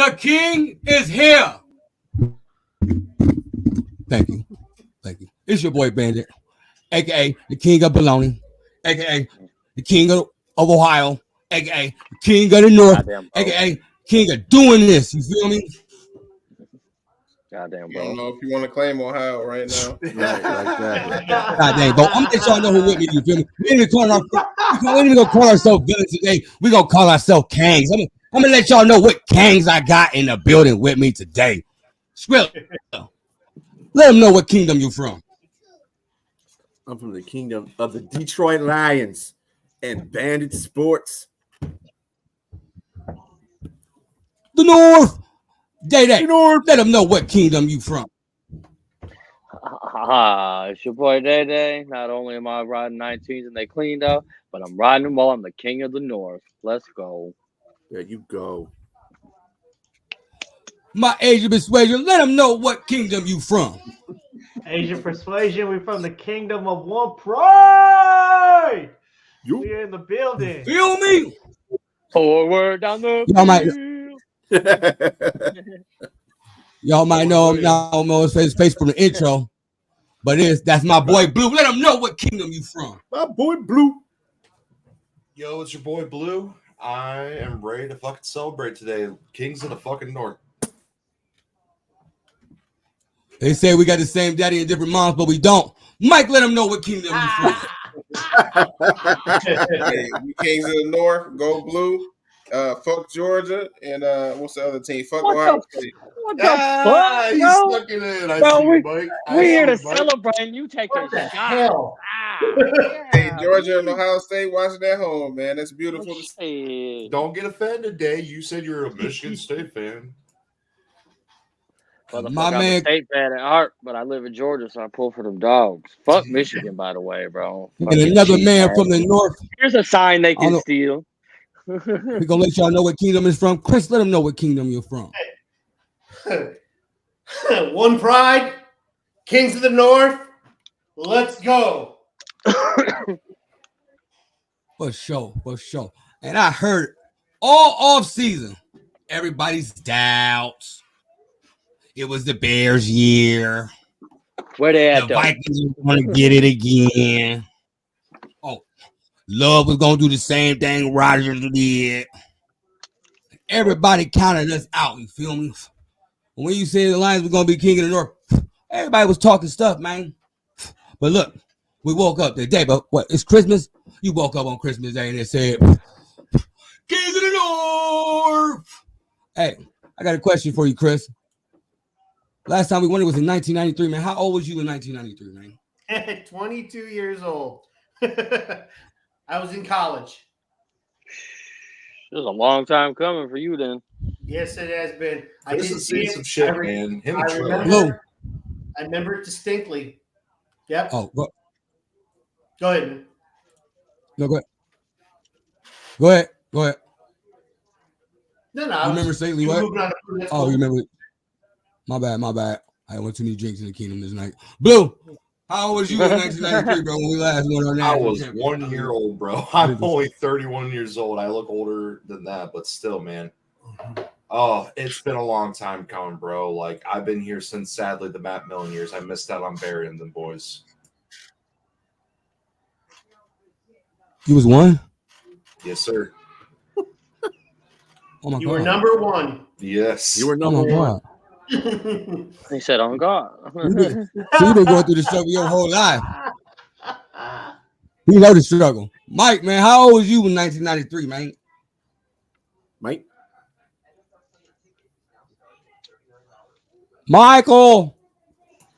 The king is here. Thank you. It's your boy Bandit, aka the king of baloney, aka the king of Ohio, aka the king of the North, aka king of doing this. You feel me? Goddamn, I bro. don't know if you want to claim Ohio right now. Goddamn, bro. I'm gonna let y'all know who with me. You feel me? We ain't even gonna call ourselves villains today. We gonna call ourselves Kangs. I'm gonna let y'all know what Kangs I got in the building with me today. Skrill, let them know what kingdom you from. I'm from the kingdom of the Detroit Lions and Bandit Sports. The North. Day. Let them know what kingdom you from. It's your boy Day Day. Not only am I riding 19s and they cleaned up, but I'm riding them while I'm the king of the North. Let's go. There you go. My Asian persuasion, let them know what kingdom you from. Asian persuasion, we're from the kingdom of Onepride. We're in the building. Feel me? Forward down the Y'all might know him now. I'm on his face from the intro, but that's my boy Blue. Let him know what kingdom you from. My boy Blue. Yo, it's your boy Blue. I am ready to fucking celebrate today. Kings of the fucking North. They say we got the same daddy and different moms, but we don't. Mike, let him know what kingdom you from. Hey, we Kings of the North, go Blue. Fuck Georgia and what's the other team? Fuck Ohio State. What the fuck, He's bro? stuck in it. We're here to celebrate and you take a shot. Hell? Hey, Georgia and Ohio State, watch it at home, man. That's beautiful. Don't get offended, Day. You said you're a Michigan State fan. I'm a state fan at heart, but I live in Georgia, so I pull for them dogs. Fuck Michigan, by the way, bro. And another man from the North. Here's a sign they can steal. We're going to let y'all know what kingdom is from. Chris, let them know what kingdom you're from. Onepride, Kings of the North. Let's go. For sure. And I heard all off season, everybody's doubts. It was the Bears' year. Where they at? The Vikings were going to get it again. Oh, Love was going to do the same thing Rodgers did. Everybody counted us out. You feel me? When you said the Lions were going to be king of the North, everybody was talking stuff, man. But look, we woke up today. But what? It's Christmas. You woke up on Christmas Day and it said, "Kings of the North." Hey, I got a question for you, Chris. Last time we won it was in 1993, man. How old was you in 1993, man? 22 years old. I was in college. It was a long time coming for you then. Yes, it has been. I This didn't is see some it. shit, I man. remember it distinctly. Yep. Oh, go ahead, man. No, go ahead. No. You remember St. Louis? Oh, you remember? My bad. I went too many drinks in the kingdom this night. Blue, how old was you in 1993, bro, when we last won our national I was championship? 1 year old, bro. I'm only 31 years old. I look older than that, but still, man. Oh, it's been a long time coming, bro. Like, I've been here since, sadly, the Matt Millen years. I missed out on burying them boys. You was one? Yes, sir. Oh my You God. were number one. Yes. You were number one. He said, "On God." So you've been going through the struggle your whole life. You know the struggle. Mike, man, how old was you in 1993, man? Mike? Michael.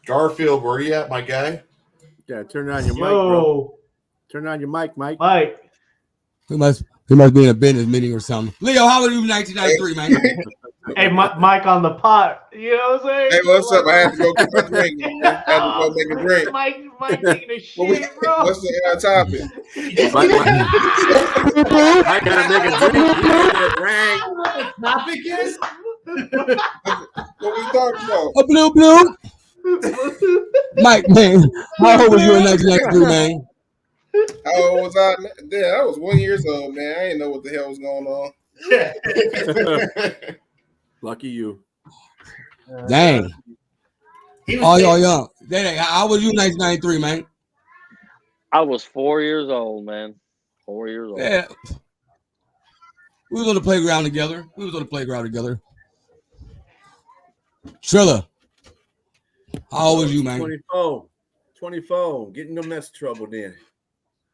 Garfield, where you at, my guy? Yeah, turn on your mic, bro. Turn on your mic, Mike. Mike. He must be in a business meeting or something. Leo, how old were you in 1993, man? Hey, Mike on the pot. You know what I'm saying? Hey, what's up? I had to go get my drink. I had to go make a drink. Mike taking a shit, bro. What's the topic? Mike gotta make a drink. He gotta drink. What the topic is? What we talking about? A blue. Mike, man, how old was you in 1993, man? How old was I? Yeah, I was 1 year old, man. I didn't know what the hell was going on. Lucky you. Dang. He Oh, was y'all young. Dang, how was you 1993, man? I was 4 years old, man. 4 years old. Yeah. We was on the playground together. Trilla, how old was you, man? 24. Getting no mess trouble then.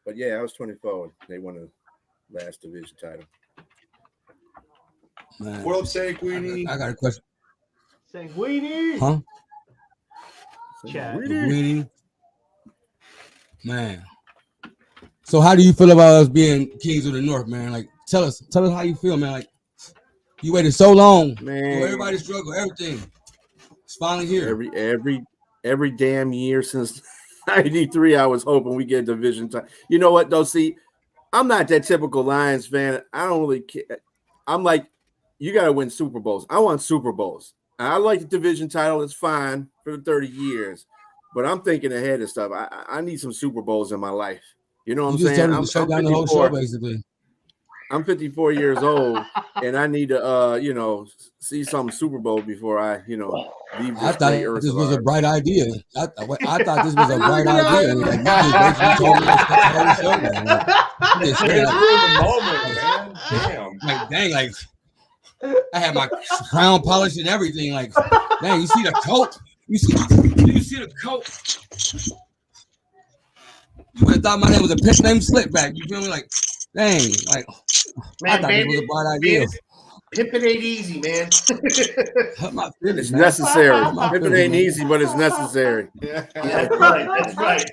But yeah, I was 24. They won the last division title. Man, What up, Sanguini? I got a question. Sanguini. Huh? Chat. Greedy. Man. So how do you feel about us being Kings of the North, man? Like, tell us how you feel, man. Like, you waited so long. Man. Everybody struggled, everything. It's finally here. Every damn year since 93, I was hoping we get division title. You know what, though? See, I'm not that typical Lions fan. I don't really care. I'm like, you got to win Super Bowls. I want Super Bowls. I like the division title. It's fine for the 30 years. But I'm thinking ahead of stuff. I need some Super Bowls in my life. You know what I'm saying? I'm shut down the whole show, basically. I'm 54 years old, and I need to, see some Super Bowl before I, leave this I thought earth this was alive. a bright idea. I thought this was a bright idea. Like, you just basically told me to shut the whole show down. Like, you just straight up, the moment, man. Damn. like, dang, like, I had my crown polished and everything. Like, dang, you see the coat? You see the coat? You would have thought my name was a pet named Slipback. You feel me? Like, dang, like, Man, I thought this was a bright idea. Pimping ain't easy, man. Hurt my feelings, It's man. necessary. Hurt my If it feelings, ain't man. easy, but it's necessary. That's right.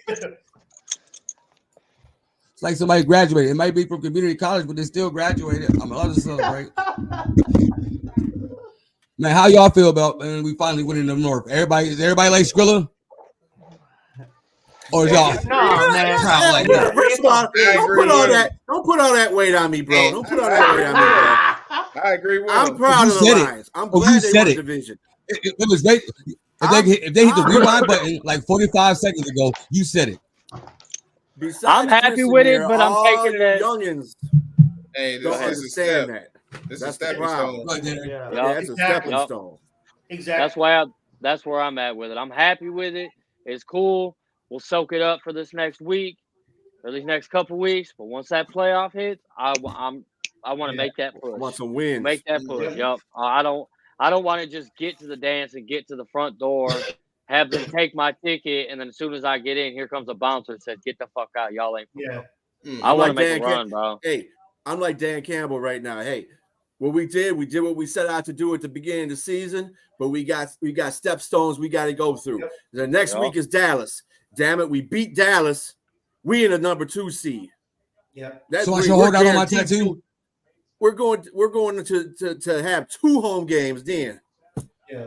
It's like somebody graduated. It might be from community college, but they still graduated. I'm allowed to celebrate. Man, how y'all feel about we finally winning the North? Is everybody like Skrilla? Or is y'all No, man. proud like that? First of all, don't put all that weight on me, bro. Don't put all that weight on me, bro. I agree with I'm him. proud You of the said it. Lions. I'm Oh, glad you they said won it. division. It was great. If they hit the rewind button like 45 seconds ago, you said it. Besides I'm happy Tristan with it, here, but I'm all taking it you as youngins Hey, don't this is a step. understand that. This is a That's the stepping problem. stone. Right there. Yeah. Yeah, that's a stepping Yup. stone. Exactly. That's where I'm at with it. I'm happy with it. It's cool. We'll soak it up for this next week or these next couple weeks. But once that playoff hits, I want to make that I push. want some wins. Make that push. Yup. I don't want to just get to the dance and get to the front door, have them take my ticket, and then as soon as I get in, here comes a bouncer and said, "Get the fuck out, y'all ain't." Yeah. I want to like make Dan a run, bro. Hey, I'm like Dan Campbell right now. Hey, what we did what we set out to do at the beginning of the season, but we got stepstones we got to go through. Yep. The next week is Dallas. Damn it, we beat Dallas. We in the number 2 seed. Yeah. So I should hold out on my guaranteed tattoo? We're going to have 2 home games then. Yeah.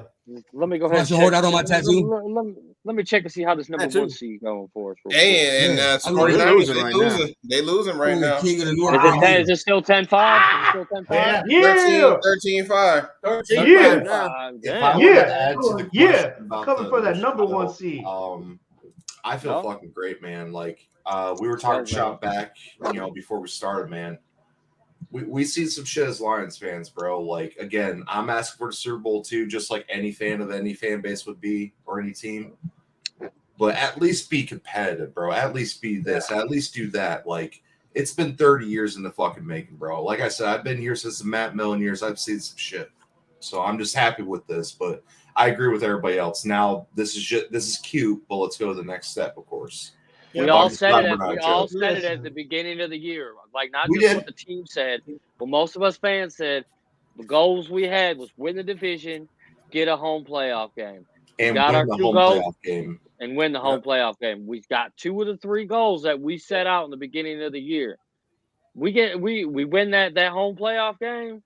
Let me go So I ahead. should hold out on my tattoo? Let me check to see how this number Tattoo. 1 seed going for us. real quick. And Yeah. 49ers, They're they losing losing. right They losing right Ooh, now. King of the North. Is it still 10-5? Is it still 10-5? Yeah. Yeah. 13-5. Yeah. Now. If I Damn. were to Yeah. add to the Yeah. question about Coming the for that division number title, 1 seed. I feel Yeah. fucking great, man. Like we were talking shop back, before we started, man. We see some shit as Lions fans, bro. Like, again, I'm asking for the Super Bowl too, just like any fan of any fan base would be or any team. But at least be competitive, bro. At least be this. At least do that. Like, it's been 30 years in the fucking making, bro. Like I said, I've been here since the Matt Millen years. I've seen some shit. So I'm just happy with this. But I agree with everybody else. Now, this is cute, but let's go to the next step, of course. We all said it at the beginning of the year. Like, not just what the team said, but most of us fans said the goals we had was win the division, get a home playoff game. And got win our the 2 home goals playoff game. and win the home playoff game. We got 2 of the 3 goals that we set out in the beginning of the year. We win that home playoff game.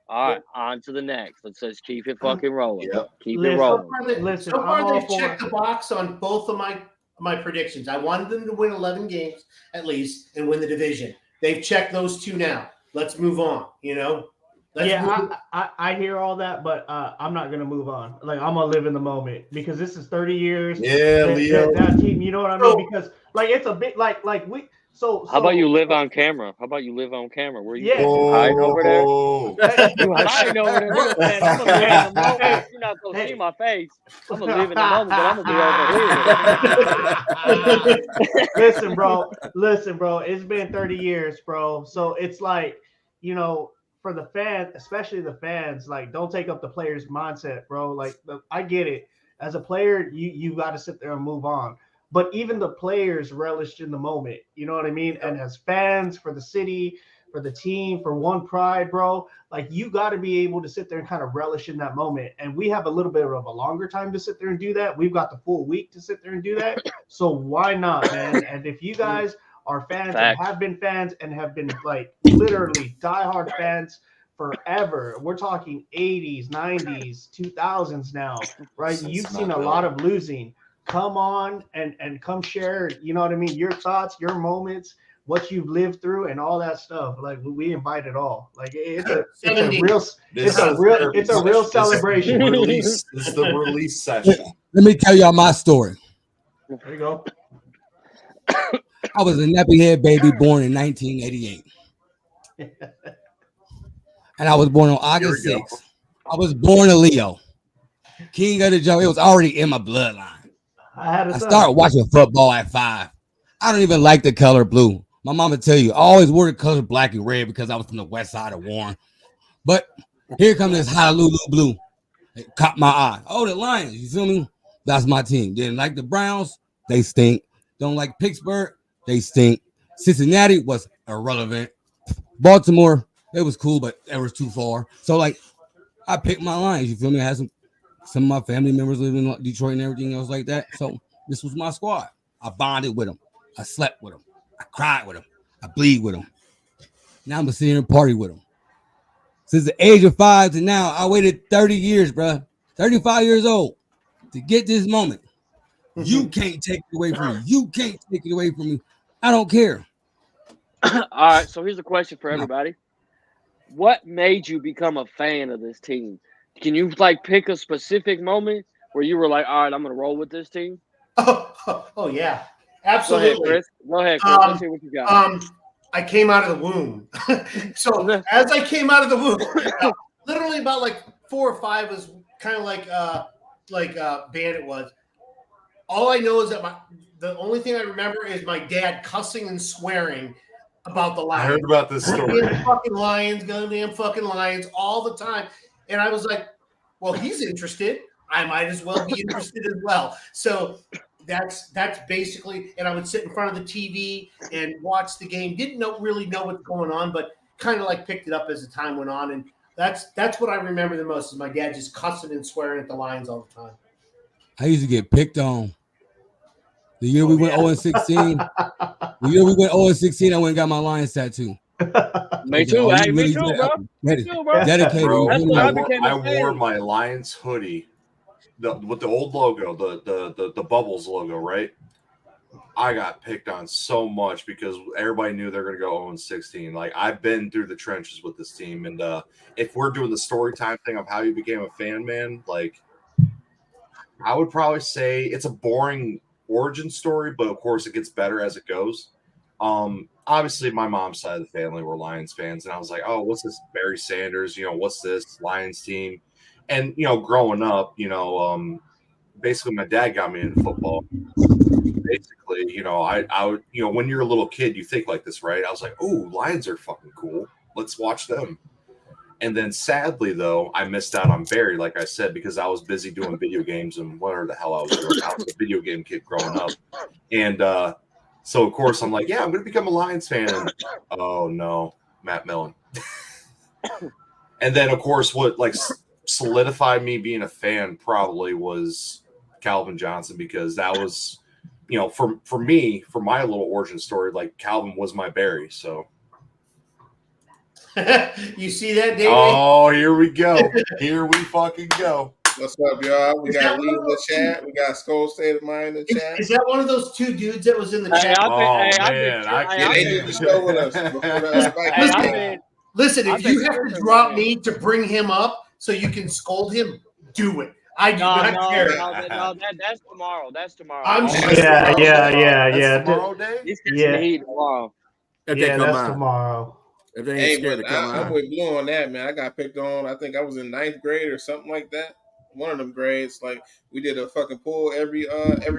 All right, on to the next. Let's just keep it fucking rolling. Yep. Keep it rolling. Listen, So I'm far, all they've for checked the box on both of my predictions. I wanted them to win 11 games at least and win the division. They've checked those 2 now. Let's move on. I hear all that, but I'm not gonna move on. Like, I'm gonna live in the moment because this is 30 years. Yeah, Leo. That team, you know what I mean? Because like it's a bit like How about you live on camera? Where you Yeah. hiding over there? Oh, You hiding over there? Look, man, I'm gonna live in the moment. You're not gonna see my face. I'm gonna live in the moment, but I'm gonna be over here. Listen, bro. It's been 30 years, bro. So it's like, for the fans, especially the fans, like, don't take up the players' mindset, bro. Like, I get it. As a player, you got to sit there and move on. But even the players relished in the moment. You know what I mean? And as fans, for the city, for the team, for Onepride, bro, like, you got to be able to sit there and kind of relish in that moment. And we have a little bit of a longer time to sit there and do that. We've got the full week to sit there and do that. So why not, man? And if you guys are fans and have been fans and have been, like, literally diehard fans forever, we're talking 80s, 90s, 2000s now, right? You've seen a lot of losing. Come on and come share, you know what I mean, your thoughts, your moments, what you've lived through, and all that stuff. Like, we invite it all. Like, it's a real celebration. This is the release session. Let me tell y'all my story. There you go. I was a nappy head baby born in 1988. And I was born on August 6th. I was born a Leo. King of the Jungle. It was already in my bloodline. I started watching football at 5. I don't even like the color blue. My mama tell you, I always wore the color black and red because I was from the west side of Warren. But here comes this Honolulu blue. It caught my eye. Oh, the Lions, you feel me? That's my team. Didn't like the Browns, they stink. Don't like Pittsburgh, they stink. Cincinnati was irrelevant. Baltimore, it was cool, but it was too far. So, like, I picked my Lions, you feel me? I had some of my family members live in Detroit and everything else like that. So this was my squad. I bonded with them. I slept with them. I cried with them. I bleed with them. Now I'm sitting here and party with them. Since the age of 5 to now, I waited 30 years, bro. 35 years old to get this moment. You can't take it away from me. You can't take it away from me. I don't care. All right, so here's a question for everybody. What made you become a fan of this team? Can you, like, pick a specific moment where you were like, all right, I'm going to roll with this team? Oh yeah, absolutely. Go ahead, Chris. Let's see what you got. I came out of the womb. So as I came out of the womb, literally about like 4 or 5 was kind of like Bandit was. All I know is that the only thing I remember is my dad cussing and swearing about the Lions. I heard about this story. Goddamn fucking Lions all the time. And I was like, well, he's interested. I might as well be interested as well. So that's basically, and I would sit in front of the TV and watch the game. Didn't really know what's going on, but kind of like picked it up as the time went on. And that's what I remember the most is my dad just cussing and swearing at the Lions all the time. I used to get picked on. The year we went 0-16, I went and got my Lions tattoo. Me too. Hey, me too, bro. Me too, bro. Dedicated. Bro, That's when I became a fan. wore my Lions hoodie with the old logo, the Bubbles logo, right? I got picked on so much because everybody knew they're going to go 0-16. Like, I've been through the trenches with this team, and if we're doing the story time thing of how you became a fan, man, like, I would probably say it's a boring origin story, but of course it gets better as it goes. Obviously my mom's side of the family were Lions fans, and I was like, oh, what's this Barry Sanders? What's this Lions team? And growing up, basically my dad got me into football. Basically, I would, when you're a little kid, you think like this, right? I was like, oh, Lions are fucking cool. Let's watch them. And then sadly, though, I missed out on Barry, like I said, because I was busy doing video games and whatever the hell I was doing. I was a video game kid growing up. And so, of course, I'm like, yeah, I'm going to become a Lions fan. And, oh, no, Matt Millen. And then, of course, what like solidified me being a fan probably was Calvin Johnson, because that was, for me, for my little origin story, like Calvin was my Barry, so. You see that, David? Oh, here we go. Here we fucking go. What's up, y'all? We got Lee in the chat. We got Skull State of Mind in the chat. Is that one of those 2 dudes that was in the chat? They need to show with us before the Listen, if you have to drop me to bring him up so you can scold him, do it. I do not care. That's tomorrow. That's tomorrow. I'm That's Yeah, tomorrow. That's yeah. tomorrow day. He's catching Yeah. the heat tomorrow. If they Yeah, come that's on. tomorrow. If they ain't Hey, scared but to come I'm on. with Blue on that, man. I got picked on. I think I was in 9th grade or something like that. One of them grades. Like we did a fucking pool every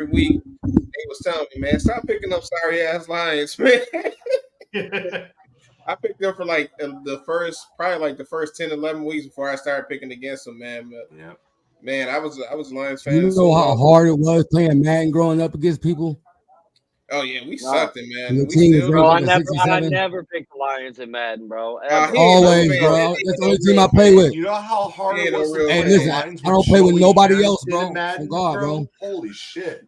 week. They was telling me, man, stop picking up sorry ass Lions, man. I picked them for like the first 10, 11 weeks before I started picking against them, man. But, Yeah. man, I was a Lions fan. You know so how long. hard it was playing Madden growing up against people? Oh yeah, we sucked it, man. Your We team was still Bro, I ranked do. at never 67. picked the Lions in Madden, bro. He ain't no Always, fan. bro. He That's ain't the only no team I real play fan. with. You know how hard He it ain't no was to real play fan. Hey, listen, the Lions I don't play with Joey nobody Harrington else, bro. in Madden, Oh, God, bro. Holy shit.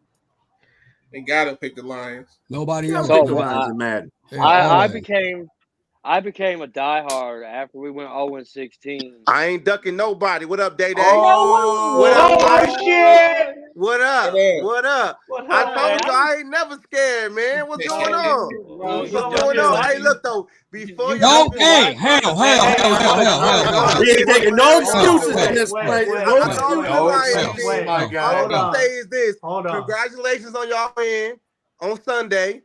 They gotta pick the Lions. Nobody Yeah, else. pick the So, Lions in Madden. Yeah, I always. became a diehard after we went 0-16. I ain't ducking nobody. What up, Day Day? Oh, What up, Mike? shit! What up? What up? What I happened? told you I ain't never scared, man. What's going on? Bro, What's you going just- on? Hey, look though. Before you y'all No, just- hey, hell. We ain't taking no excuses Wait, in this wait, place. wait, I wait, told wait, you I wait, ain't wait, my scared. guy. All hold I'm on. gonna say is this. Hold on. Congratulations on y'all win on Sunday.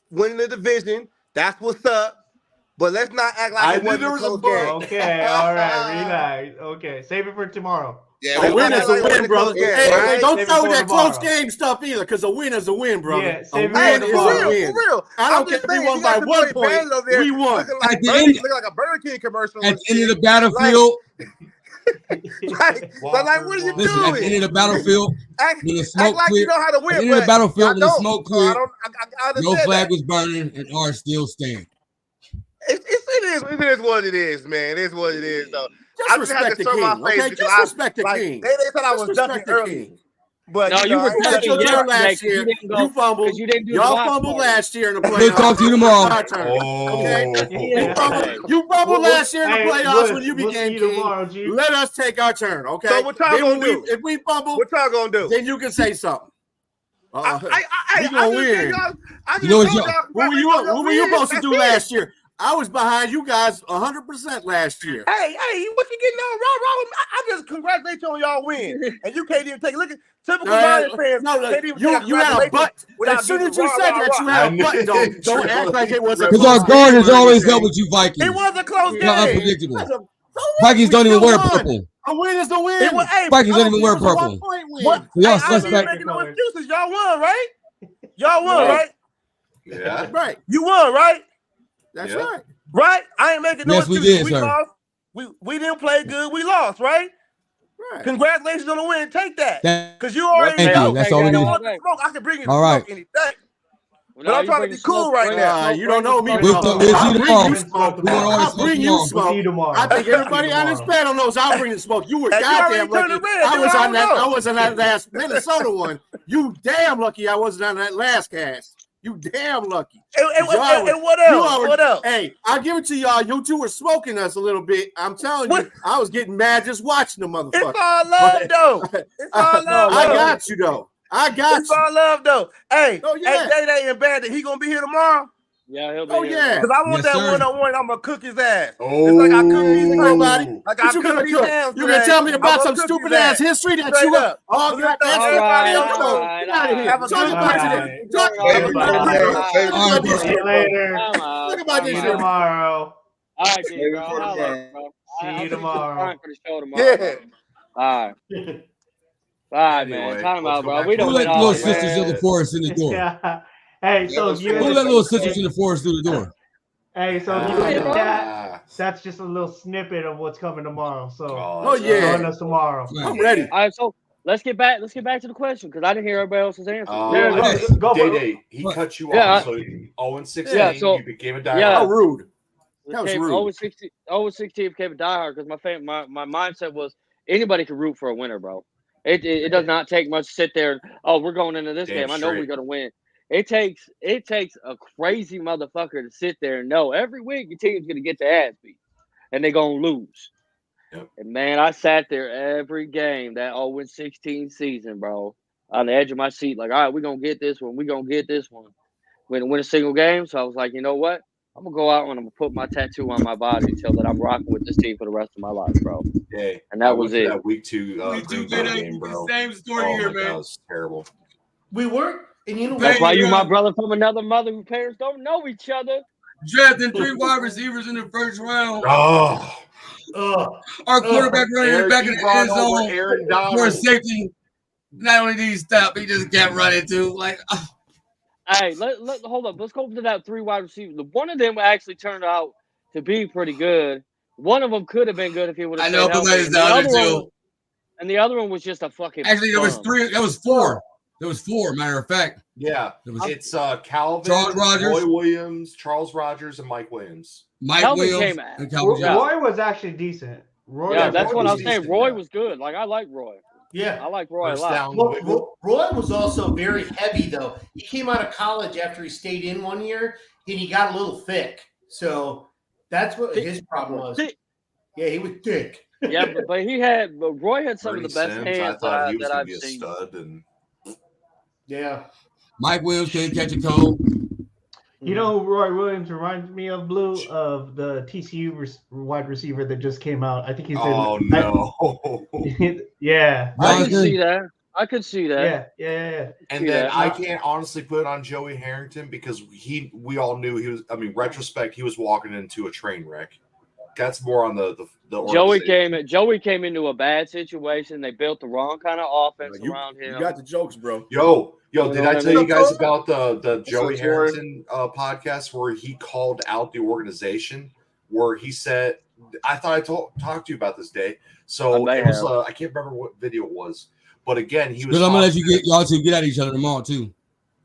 Winning the division. That's what's up. But let's not act like I it knew wasn't there a was a close but. game. Okay, all right, relax. Okay, save it for tomorrow. Yeah, Let's A not win act is a like it wasn't win, a brother. close game, Hey, right? don't Save it throw for that close tomorrow. game stuff either, because a win is a win, brother. Yeah, A save it Hey, win for is tomorrow. a real, win. for real. I I'm don't care just if we saying, won you by got your 1 boy point. Bandit over there We won. looking like At the end- a Burger King commercial. At and the end of the shit. battlefield, Like, what are you listen, at the end doing? of the battlefield, Act when the smoke like you cleared, know how to at win, the end of the but battlefield, y'all when the don't. smoke So I cleared, don't. I no understand flag that. was burning and ours still stand. It is what it is, man. It is what it is, though. Just I just had respect to the show my king, face okay? because Just respect the like king. they said I Just was ducking respect the early, king. but No, you you know, were I ain't You had ducking ducking your turn yesterday last 'cause you year. didn't go You fumbled. because you didn't do the Y'all watch fumbled party. last year in the We'll playoffs. talk to you tomorrow. Our turn. Okay? Oh. You fumbled last year in the playoffs when you We'll became see you king. tomorrow, G. Let us take our turn, okay? So what y'all Then gonna when do? if we fumble, What y'all gonna do? then you can say something. We I gonna just said win. y'all. I just You know what told y'all- y'all. What were you Congratulations on your supposed to win. do That's it. last year? I was behind you guys 100% last year. Hey, what you getting on? Raw. I just congratulate you on y'all win, and you can't even take. Look at typical Lions fans. Can't even take a You had a congratulations butt. without As soon doing as you rah, said rah, that, rah. you had a butt. Don't act like it was a Because close our game guardians or always anything. help with you Vikings. It was a close Y'all game. unpredictable. So Vikings we don't even still wear won. purple. A win is the win. It was. Hey, Vikings I don't even care wear if it was a purple. 1-point win. what? So y'all I ain't suspect. making no excuses. Y'all won, right? Y'all won, Yeah. right? Yeah. Right. You won, right? That's Yeah. right. Right? I ain't making no Yes, we excuses. did, We sir. lost. We didn't play good. We lost, right? Right. Congratulations on the win. Take that. Thank Because you already you. know. That's all we If you need. want the smoke, I can bring you the All smoke right. any day. No, But I'm you trying to bring be the smoke, cool right bring now. the smoke, You bring don't know the me, smoke. We'll brother. see you I'll bring tomorrow. you smoke. We want all the I'll smoke bring you tomorrow. We'll see you smoke. tomorrow. I think everybody on this tomorrow. panel knows I'll bring the smoke. You were And you already goddamn turned lucky. it red. I was I on don't that. know. I was on that last Minnesota one. You damn lucky I wasn't on that last cast. You damn lucky. And what else? What else? Hey, I'll give it to y'all. You two were smoking us a little bit. I'm telling you, I was getting mad just watching the motherfucker. It's all love, though. It's all love. I though. got you, though. I got It's you. all love, though. Hey, Oh, yeah. hey, Day and Bandit, he gonna be here tomorrow? Yeah, he'll be Oh, here yeah. tomorrow. Because I want Yes, that sir. one-on-one. I'm gonna cook his ass. Oh. It's like I cooked these Ain't nobody. like What I you cooked gonna these cook? hams You gonna today. tell me I'm about gonna some cook stupid his ass ass. history that Straight you got? up. Oh, Look God, at that. that's Everybody Come else on. knows. Get out of here. Have a Talk good about one. today. Talk Save it for tomorrow. Save it Talk for about this See shit. you later. Time Talk about See this you shit. tomorrow. All right, Save King, it bro. for I'll tomorrow. let you, bro. See I'll you see you tomorrow. tomorrow for the show tomorrow. Yeah. Bro. All right. All right, Anyway, man. Time let's out, go bro. back We to don't Who the win let the all little the sisters of the man. forest in the door? Yeah. Hey, That so was you Who and let the little sisters in the forest through the door? Hey, so you and the cat. Ah. That's just a little snippet of what's coming tomorrow. So Oh, that's yeah. join us tomorrow. I'm ready. All right, so let's get back to the question because I didn't hear everybody else's answer. Yeah, I go- just, go for it. Day, he What? cut you Yeah, off. So 0-16, yeah, so- you became a yeah. How diehard. rude. That was Became rude. 0-16 became a diehard because my mindset was anybody can root for a winner, bro. It does not take much to sit there. Oh, we're going into this Damn game. I know we're straight. gonna win. It takes a crazy motherfucker to sit there and know every week your team's gonna get their ass beat and they're gonna lose. Yep. And man, I sat there every game that 0-16 season, bro, on the edge of my seat, like, all right, we're gonna get this one. We're gonna get this one. We didn't win a single game, so I was like, you know what? I'm gonna go out and I'm gonna put my tattoo on my body and tell that I'm rocking with this team for the rest of my life, bro. Yeah, And that was it. That week 2 Green Bay game, bro. Same story Oh here, my man. God, it was terrible. We weren't, and you know That's what? why you my brother from another mother whose parents don't know each other. Drafting 3 wide receivers in the first round. Oh, Our quarterback running Eric, back you in the brought end over zone Aaron for a Donald. safety. Not only did he stop, he just kept running too. Like, Hey, hold up. Let's go to that 3 wide receivers. One of them actually turned out to be pretty good. One of them could have been good if he would have I know, stayed but healthy. the other two. And the other one was just a fucking. Actually, there was bum. 3. There was 4. There was 4. Matter of fact. Yeah, it's Calvin, Charles Rogers, Roy Williams, Charles Rogers, and Mike Williams. Calvin came Williams, out. and Calvin Johnson. Roy was actually decent. Roy, Yeah, that's Roy what was I'm saying. decent, Roy yeah. was good. Like I like Roy. Yeah, I like Roy First a lot. down, Well, Roy was also very heavy, though. He came out of college after he stayed in 1 year, and he got a little thick. So that's what his problem was. Yeah, he was thick. Yeah, but Roy had some of the best Sims, hands I thought he was that going I've to be a seen. stud, and Yeah. Mike Williams couldn't catch a cold. You know who Roy Williams reminds me of, Blue? Of the TCU wide receiver that just came out. I think he's no. Yeah. I could see that. I could see that. Yeah. And then I can't honestly put it on Joey Harrington because we all knew he was. I mean, retrospect, he was walking into a train wreck. That's more on the Joey came into a bad situation. They built the wrong kind of offense around him. You got the jokes, bro. Yo, did I tell you guys about the Joey Jordan. Harrington podcast where he called out the organization? Where he said, I thought I talked to you about this day. So it was I can't remember what video it was, but again, he was. But I'm gonna let y'all two get at each other tomorrow too.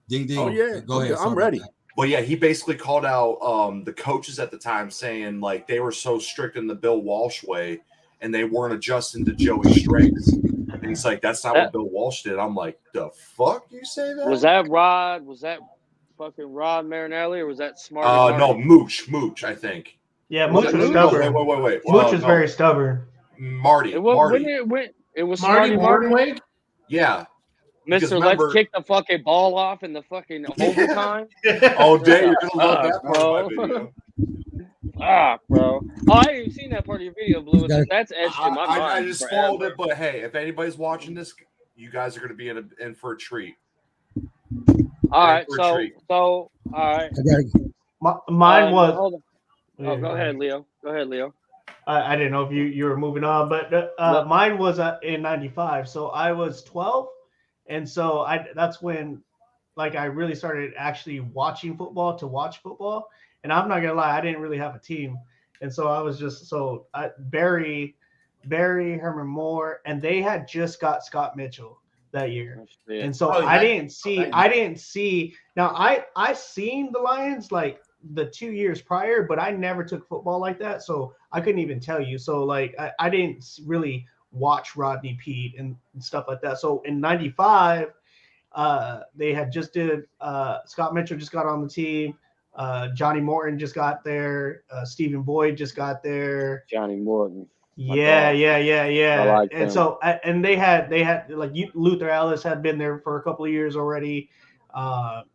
Ding ding. Oh yeah, go ahead. I'm ready. But yeah, he basically called out the coaches at the time, saying like they were so strict in the Bill Walsh way, and they weren't adjusting to Joey's strengths. And he's like, "That's not what Bill Walsh did." I'm like, "The fuck you say that?" Was that Rod? Was that fucking Rod Marinelli, or was that Smart? No, Mooch, I think. Yeah, Mooch was stubborn. Wait. Mooch is very stubborn. Marty. It was Marty Mortonweg? Yeah. Mr. Let's kick the fucking ball off in the fucking overtime. Oh, damn, you're gonna love that part of my video. Bro. Oh, I ain't even seen that part of your video, Blue. That's etched in my mind. I just spoiled it, but hey, if anybody's watching this, you guys are gonna be in for a treat. All right, so all right. Mine was. Hold on. Oh, go ahead, Leo. I didn't know if you were moving on, but mine was in '95. So I was 12, and so that's when, like, I really started actually watching football to watch football. And I'm not gonna lie, I didn't really have a team, and so I was just Barry, Herman Moore, and they had just got Scott Mitchell that year, and so I didn't see. Now I seen the Lions like the 2 years prior, but I never took football like that, so I couldn't even tell you. So like I didn't really watch Rodney Peete and stuff like that. So in '95, they had just did Scott Mitchell just got on the team. Johnny Morton just got there. Stephen Boyd just got there. Johnny Morton. Yeah. I like and him. so and they had like Luther Ellis had been there for a couple of years already.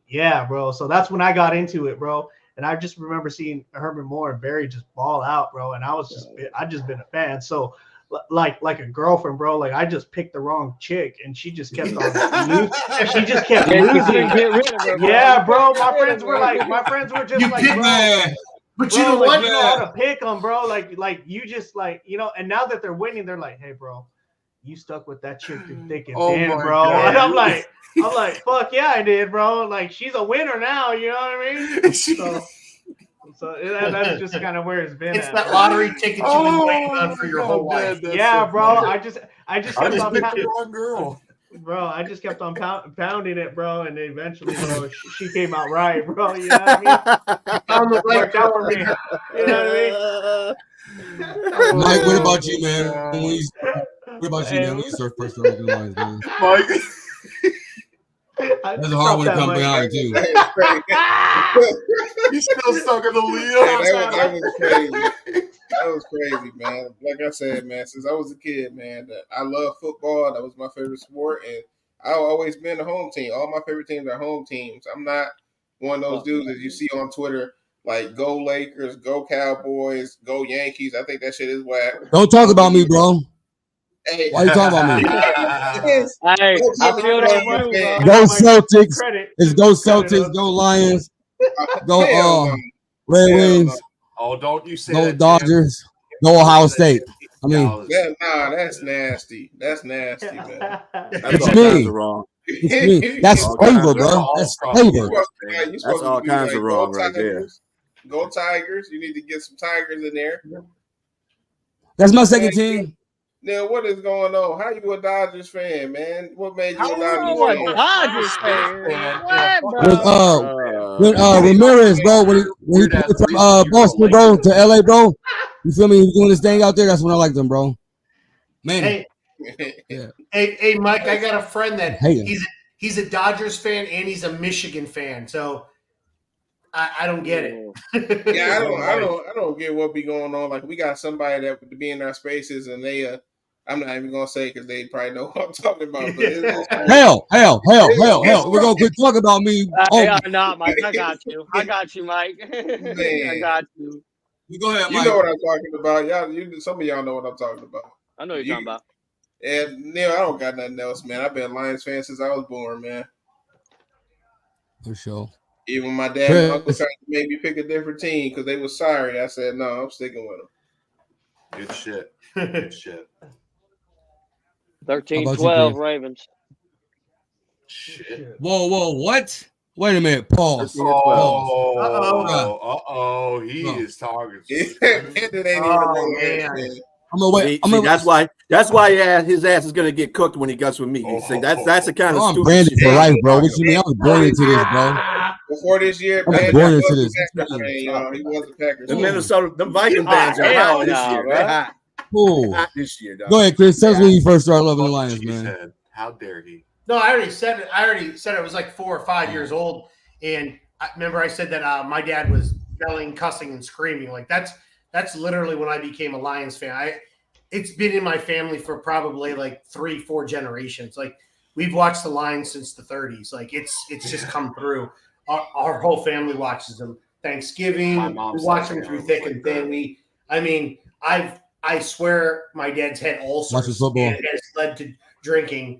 Yeah, bro. So that's when I got into it, bro. And I just remember seeing Herman Moore and Barry just ball out, bro. And I just been a fan. So like a girlfriend, bro. Like I just picked the wrong chick, and she just kept on losing. She just kept losing. Get rid of her, bro. Yeah, bro. My friends were just like, bro. But you know what? You know how to pick them, bro. Like you just like, you know. And now that they're winning, they're like, hey, bro, you stuck with that chick through thick and thin, bro. God. And I'm like, fuck yeah, I did, bro. Like she's a winner now. You know what I mean? So that's just kind of where it's been. It's that lottery ticket you've been waiting on for your whole life. Yeah, so bro. I just kept on pounding. Girl. Bro, I just kept on pounding it, bro, and eventually, bro, she came out right, bro. You know what I mean? Found the right out for me. You know what I mean? Mike, what about you, man? What about you, man? When you surf first over the lines, man? Mike. That's a hard one to come behind, too. He's still stuck in the lead. That was crazy. That was crazy, man. Like I said, man, since I was a kid, man, I love football. That was my favorite sport, and I've always been a home team. All my favorite teams are home teams. I'm not one of those dudes that you see on Twitter. Like, go Lakers, go Cowboys, go Yankees. I think that shit is whack. Don't talk about me, bro. Hey, Why you talking about me? Hey, Don't I talk feel about that my too, fan. bro. Go Mike, Celtics. Credit. It's go Credit Celtics. us. Go Lions. Go Hell no. Red Hell Wings. Oh, don't you say Go that, Dodgers. Go Ohio State. I mean, That's nasty. That's nasty, man. That's what all you kinds mean? of wrong. What you mean? That's All flavor, kinds bro. of That's all flavor. across You're That's supposed all to be kinds like, of wrong go right there. Tigers. Go Tigers. You need to get some Tigers in there. That's my second team. Now, what is going on? How you a Dodgers fan, man? What made you How a are Dodgers Oh, a fan? Dodgers fan. What, bro? When Ramirez, bro, when he came from Boston, bro, to LA, bro. You feel me? He was doing his thing out there. That's when I liked him, bro. Man, Hey, yeah. hey, Mike, I got a friend that Hey. he's a Dodgers fan and he's a Michigan fan. So I don't get it. Yeah, I don't get what be going on. Like, we got somebody that would be in our spaces, and they I'm not even gonna say because they probably know what I'm talking about. But Hell. We're gonna quit talking about me. Nah, Mike, I got you. I got you, Mike. I got you. You go ahead, you Mike. know what I'm talking about. Some of y'all know what I'm talking about. I know what you're talking about. And Neil, I don't got nothing else, man. I've been a Lions fan since I was born, man. For sure. Even my dad and uncle tried to make me pick a different team because they were sorry. I said, no, I'm sticking with them. Good shit. Good shit. 13-12 Ravens. Shit. Whoa, what? Wait a minute, pause. He is talking. I'm gonna wait. That's why his ass is gonna get cooked when he gets with me. See, that's the kind of I'm stupid branded shit. for life, bro. What you mean? I was born into this, bro. Before this year, I was man, born into this. he was the Packers. The Minnesota, the Viking bands are hot this year. They're hot. Cool. Hot this year, dog. Go ahead, Chris. Tell us when you first started loving the Lions, man. How dare he? No, I already said it. I was like 4 or 5 years old, and I remember I said that my dad was yelling, cussing, and screaming. Like that's literally when I became a Lions fan. It's been in my family for probably like 3-4 generations. Like, we've watched the Lions since the 30s. Like, it's just come through. Our whole family watches them. Thanksgiving, we watch them through thick and thin. I swear my dad's had ulcers, and it has led to drinking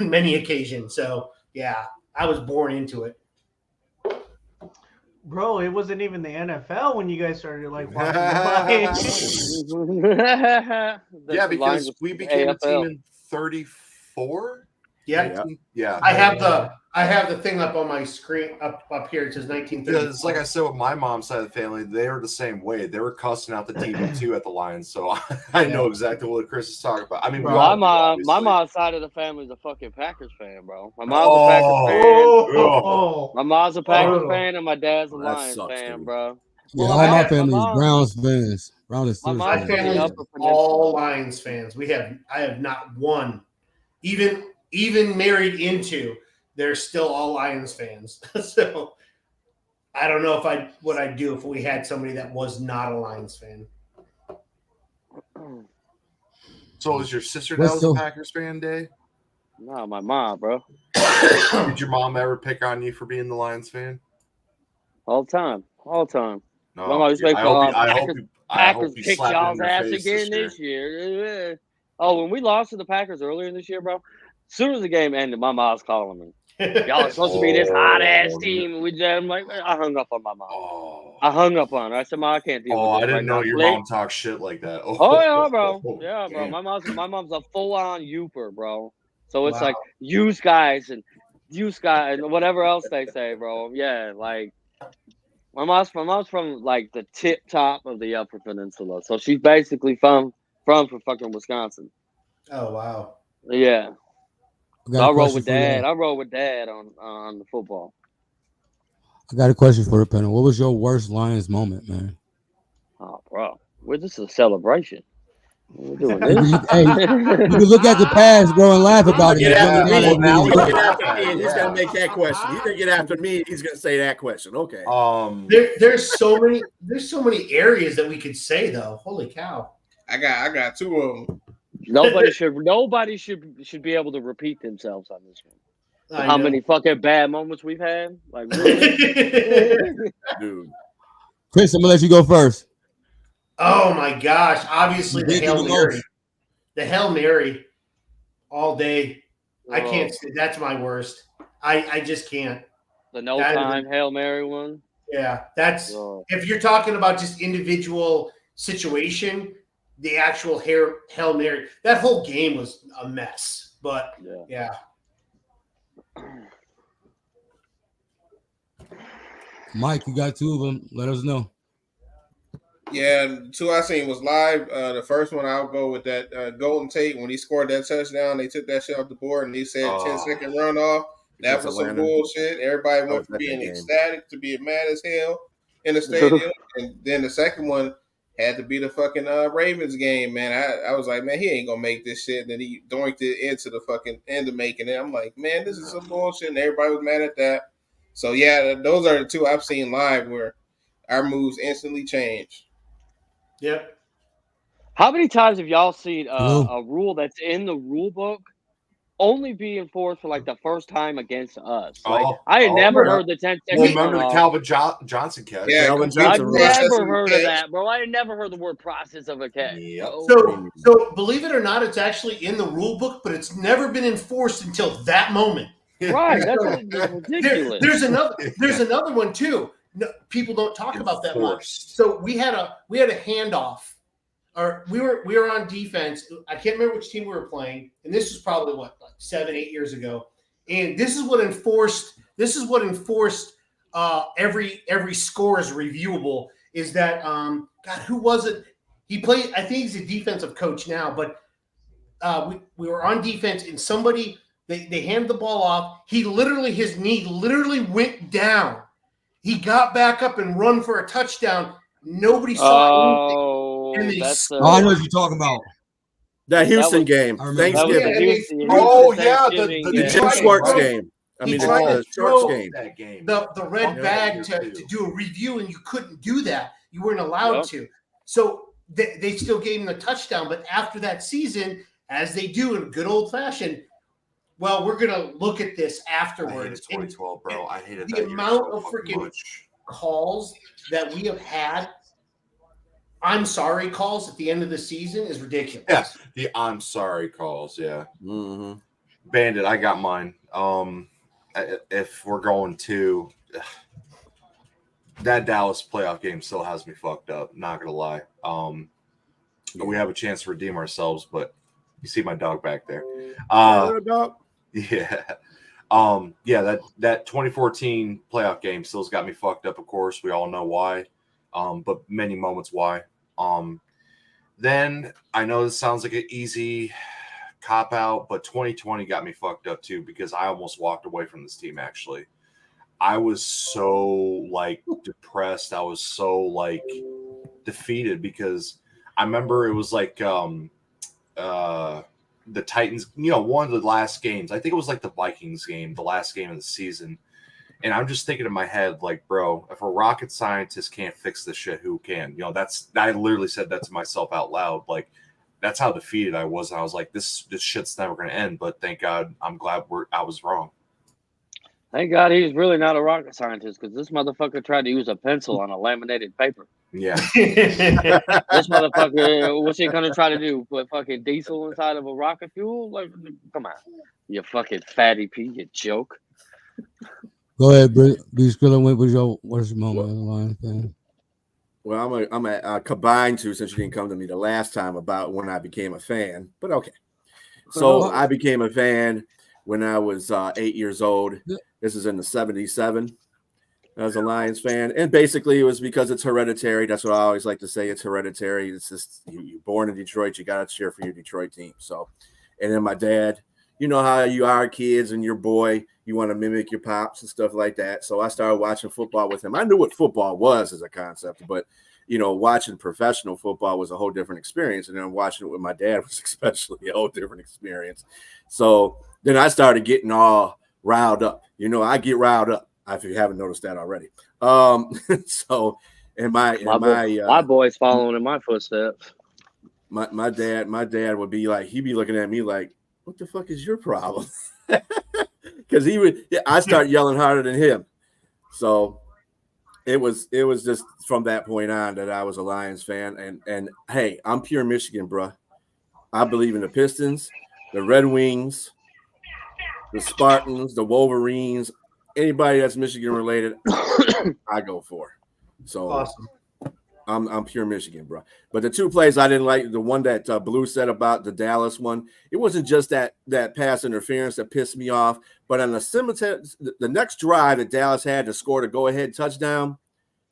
on many occasions. So yeah, I was born into it. Bro, it wasn't even the NFL when you guys started like watching the Lions. Yeah, because we became a team in 34. Yeah. I have the thing up on my screen up here. It says 1930. Because, like I said, with my mom's side of the family, they were the same way. They were cussing out the TV too at the Lions, so I know exactly what Chris is talking about. I mean, my mom's side of the family is a fucking Packers fan, bro. My mom's a Packers fan. My mom's a Packers fan, and my dad's a Lions fan, bro. Yeah, all my family is Browns fans. My family is all Lions fans. I have not one, even married into. They're still all Lions fans. So I don't know what I'd do if we had somebody that was not a Lions fan. So is your sister that was a Packers fan, Dave? No, my mom, bro. Did your mom ever pick on you for being the Lions fan? All the time. No, Packers kicked y'all's ass again this year. Oh, when we lost to the Packers earlier this year, bro, as soon as the game ended, my mom's calling me. Y'all are supposed to be this hot ass team. I'm like, I hung up on my mom. I hung up on her. I said, "Mom, I can't deal with this." I didn't know your mom talked shit like that. Yeah, bro. Yeah, bro. My mom's a full on youper, bro. So it's like use guys and whatever else they say, bro. Yeah, like my mom's from like the tip top of the Upper Peninsula, so she's basically from fucking Wisconsin. Oh wow. Yeah. So I roll with Dad. I roll with Dad on the football. I got a question for the panel. What was your worst Lions moment, man? Oh, bro. This is a celebration. We're doing this. Hey, you can look at the past, bro, and laugh about it. He's gonna make that question. He's gonna get after me. He's gonna say that question. Okay. There's so many areas that we could say though. Holy cow. I got 2 of them. Nobody should be able to repeat themselves on this one. How many fucking bad moments we've had? Like, really? Dude. Chris, I'm gonna let you go first. Oh my gosh! Obviously, the You did Hail the Mary, most. the Hail Mary, all day. I Oh, can't. That's my worst. I just can't. the no That is time Hail Mary one. Yeah, that's Oh. if you're talking about just individual situation, the actual Hail Mary, that whole game was a mess. But yeah. Mike, you got two of them. Let us know. Yeah, the two I seen was live. The first one I'll go with that Golden Tate when he scored that touchdown. They took that shit off the board and he said 10-second runoff. That was some bullshit. Everybody went from being ecstatic to being mad as hell in the stadium. And then the second one had to be the fucking Ravens game, man. I was like, man, he ain't gonna make this shit. And then he doinked it into the fucking end of making it. I'm like, man, this is some bullshit. And everybody was mad at that. So yeah, those are the two I've seen live where our moves instantly change. Yep. How many times have y'all seen a rule that's in the rule book only be enforced for like the first time against us? Like I had never heard the 10-second. Well, remember the Calvin Johnson catch? Yeah, Calvin I Johnson. never heard of that, bro. I had never heard the word process of a catch. Yep. So believe it or not, it's actually in the rule book, but it's never been enforced until that moment. Right, that's ridiculous. There's another one too. No, people don't talk about that much. So we had a handoff, or we were on defense. I can't remember which team we were playing, and this was probably like 7-8 years ago. And this is what enforced every score is reviewable. Is that God? Who was it? He played. I think he's a defensive coach now, but we were on defense, and somebody. They handed the ball off. His knee literally went down. He got back up and run for a touchdown. Nobody saw anything. I know what you're talking about. That Houston game. Thanksgiving. The Jim Schwartz game. I mean, the Schwartz game. The red bag to do a review, and you couldn't do that. You weren't allowed to. So they still gave him the touchdown. But after that season, as they do in good old fashioned, well, we're gonna look at this afterwards. I hated 2012, bro. I hated the amount of freaking calls that we have had. I'm sorry calls at the end of the season is ridiculous. Yeah, the I'm sorry calls. Yeah, Bandit, I got mine. If we're going to that Dallas playoff game, still has me fucked up. Not gonna lie. We have a chance to redeem ourselves, but you see my dog back there. Yeah. That 2014 playoff game still's got me fucked up, of course. We all know why. But many moments why. Then I know this sounds like an easy cop out, but 2020 got me fucked up too because I almost walked away from this team actually. I was so depressed. I was so defeated because I remember it was the Titans, one of the last games. I think it was the Vikings game, the last game of the season. And I'm just thinking in my head, bro, if a rocket scientist can't fix this shit, who can? I literally said that to myself out loud. That's how defeated I was. And I was like, this shit's never going to end. But thank God, I'm glad I was wrong. Thank God he's really not a rocket scientist because this motherfucker tried to use a pencil on a laminated paper. Yeah. This motherfucker, what's he gonna try to do? Put fucking diesel inside of a rocket fuel? Come on, you fucking fatty pea, you joke. Go ahead, B. Skrilla. What's your moment on the line thing? Well, I'm a combine to, since you didn't come to me the last time, about when I became a fan. But okay, so I became a fan when I was 8 years old. This is in the 77. As a Lions fan, and basically it was because it's hereditary. That's what I always like to say. It's hereditary. It's just you're born in Detroit, you got to cheer for your Detroit team. So, and then my dad, you know how you are, kids, and your boy, you want to mimic your pops and stuff like that. So I started watching football with him. I knew what football was as a concept, but watching professional football was a whole different experience, and then watching it with my dad was especially a whole different experience. So then I started getting all riled up. I get riled up. If you haven't noticed that already. So, my boy's following in my footsteps. My dad would be he'd be looking at me like, what the fuck is your problem? Because I start yelling harder than him. So, it was just from that point on that I was a Lions fan. And hey, I'm pure Michigan, bro. I believe in the Pistons, the Red Wings, the Spartans, the Wolverines, anybody that's Michigan related, I go for. So Awesome. I'm pure Michigan, bro. But the two plays I didn't like, the one that Blue said about the Dallas one, it wasn't just that pass interference that pissed me off, but on the next drive that Dallas had to score the go-ahead touchdown,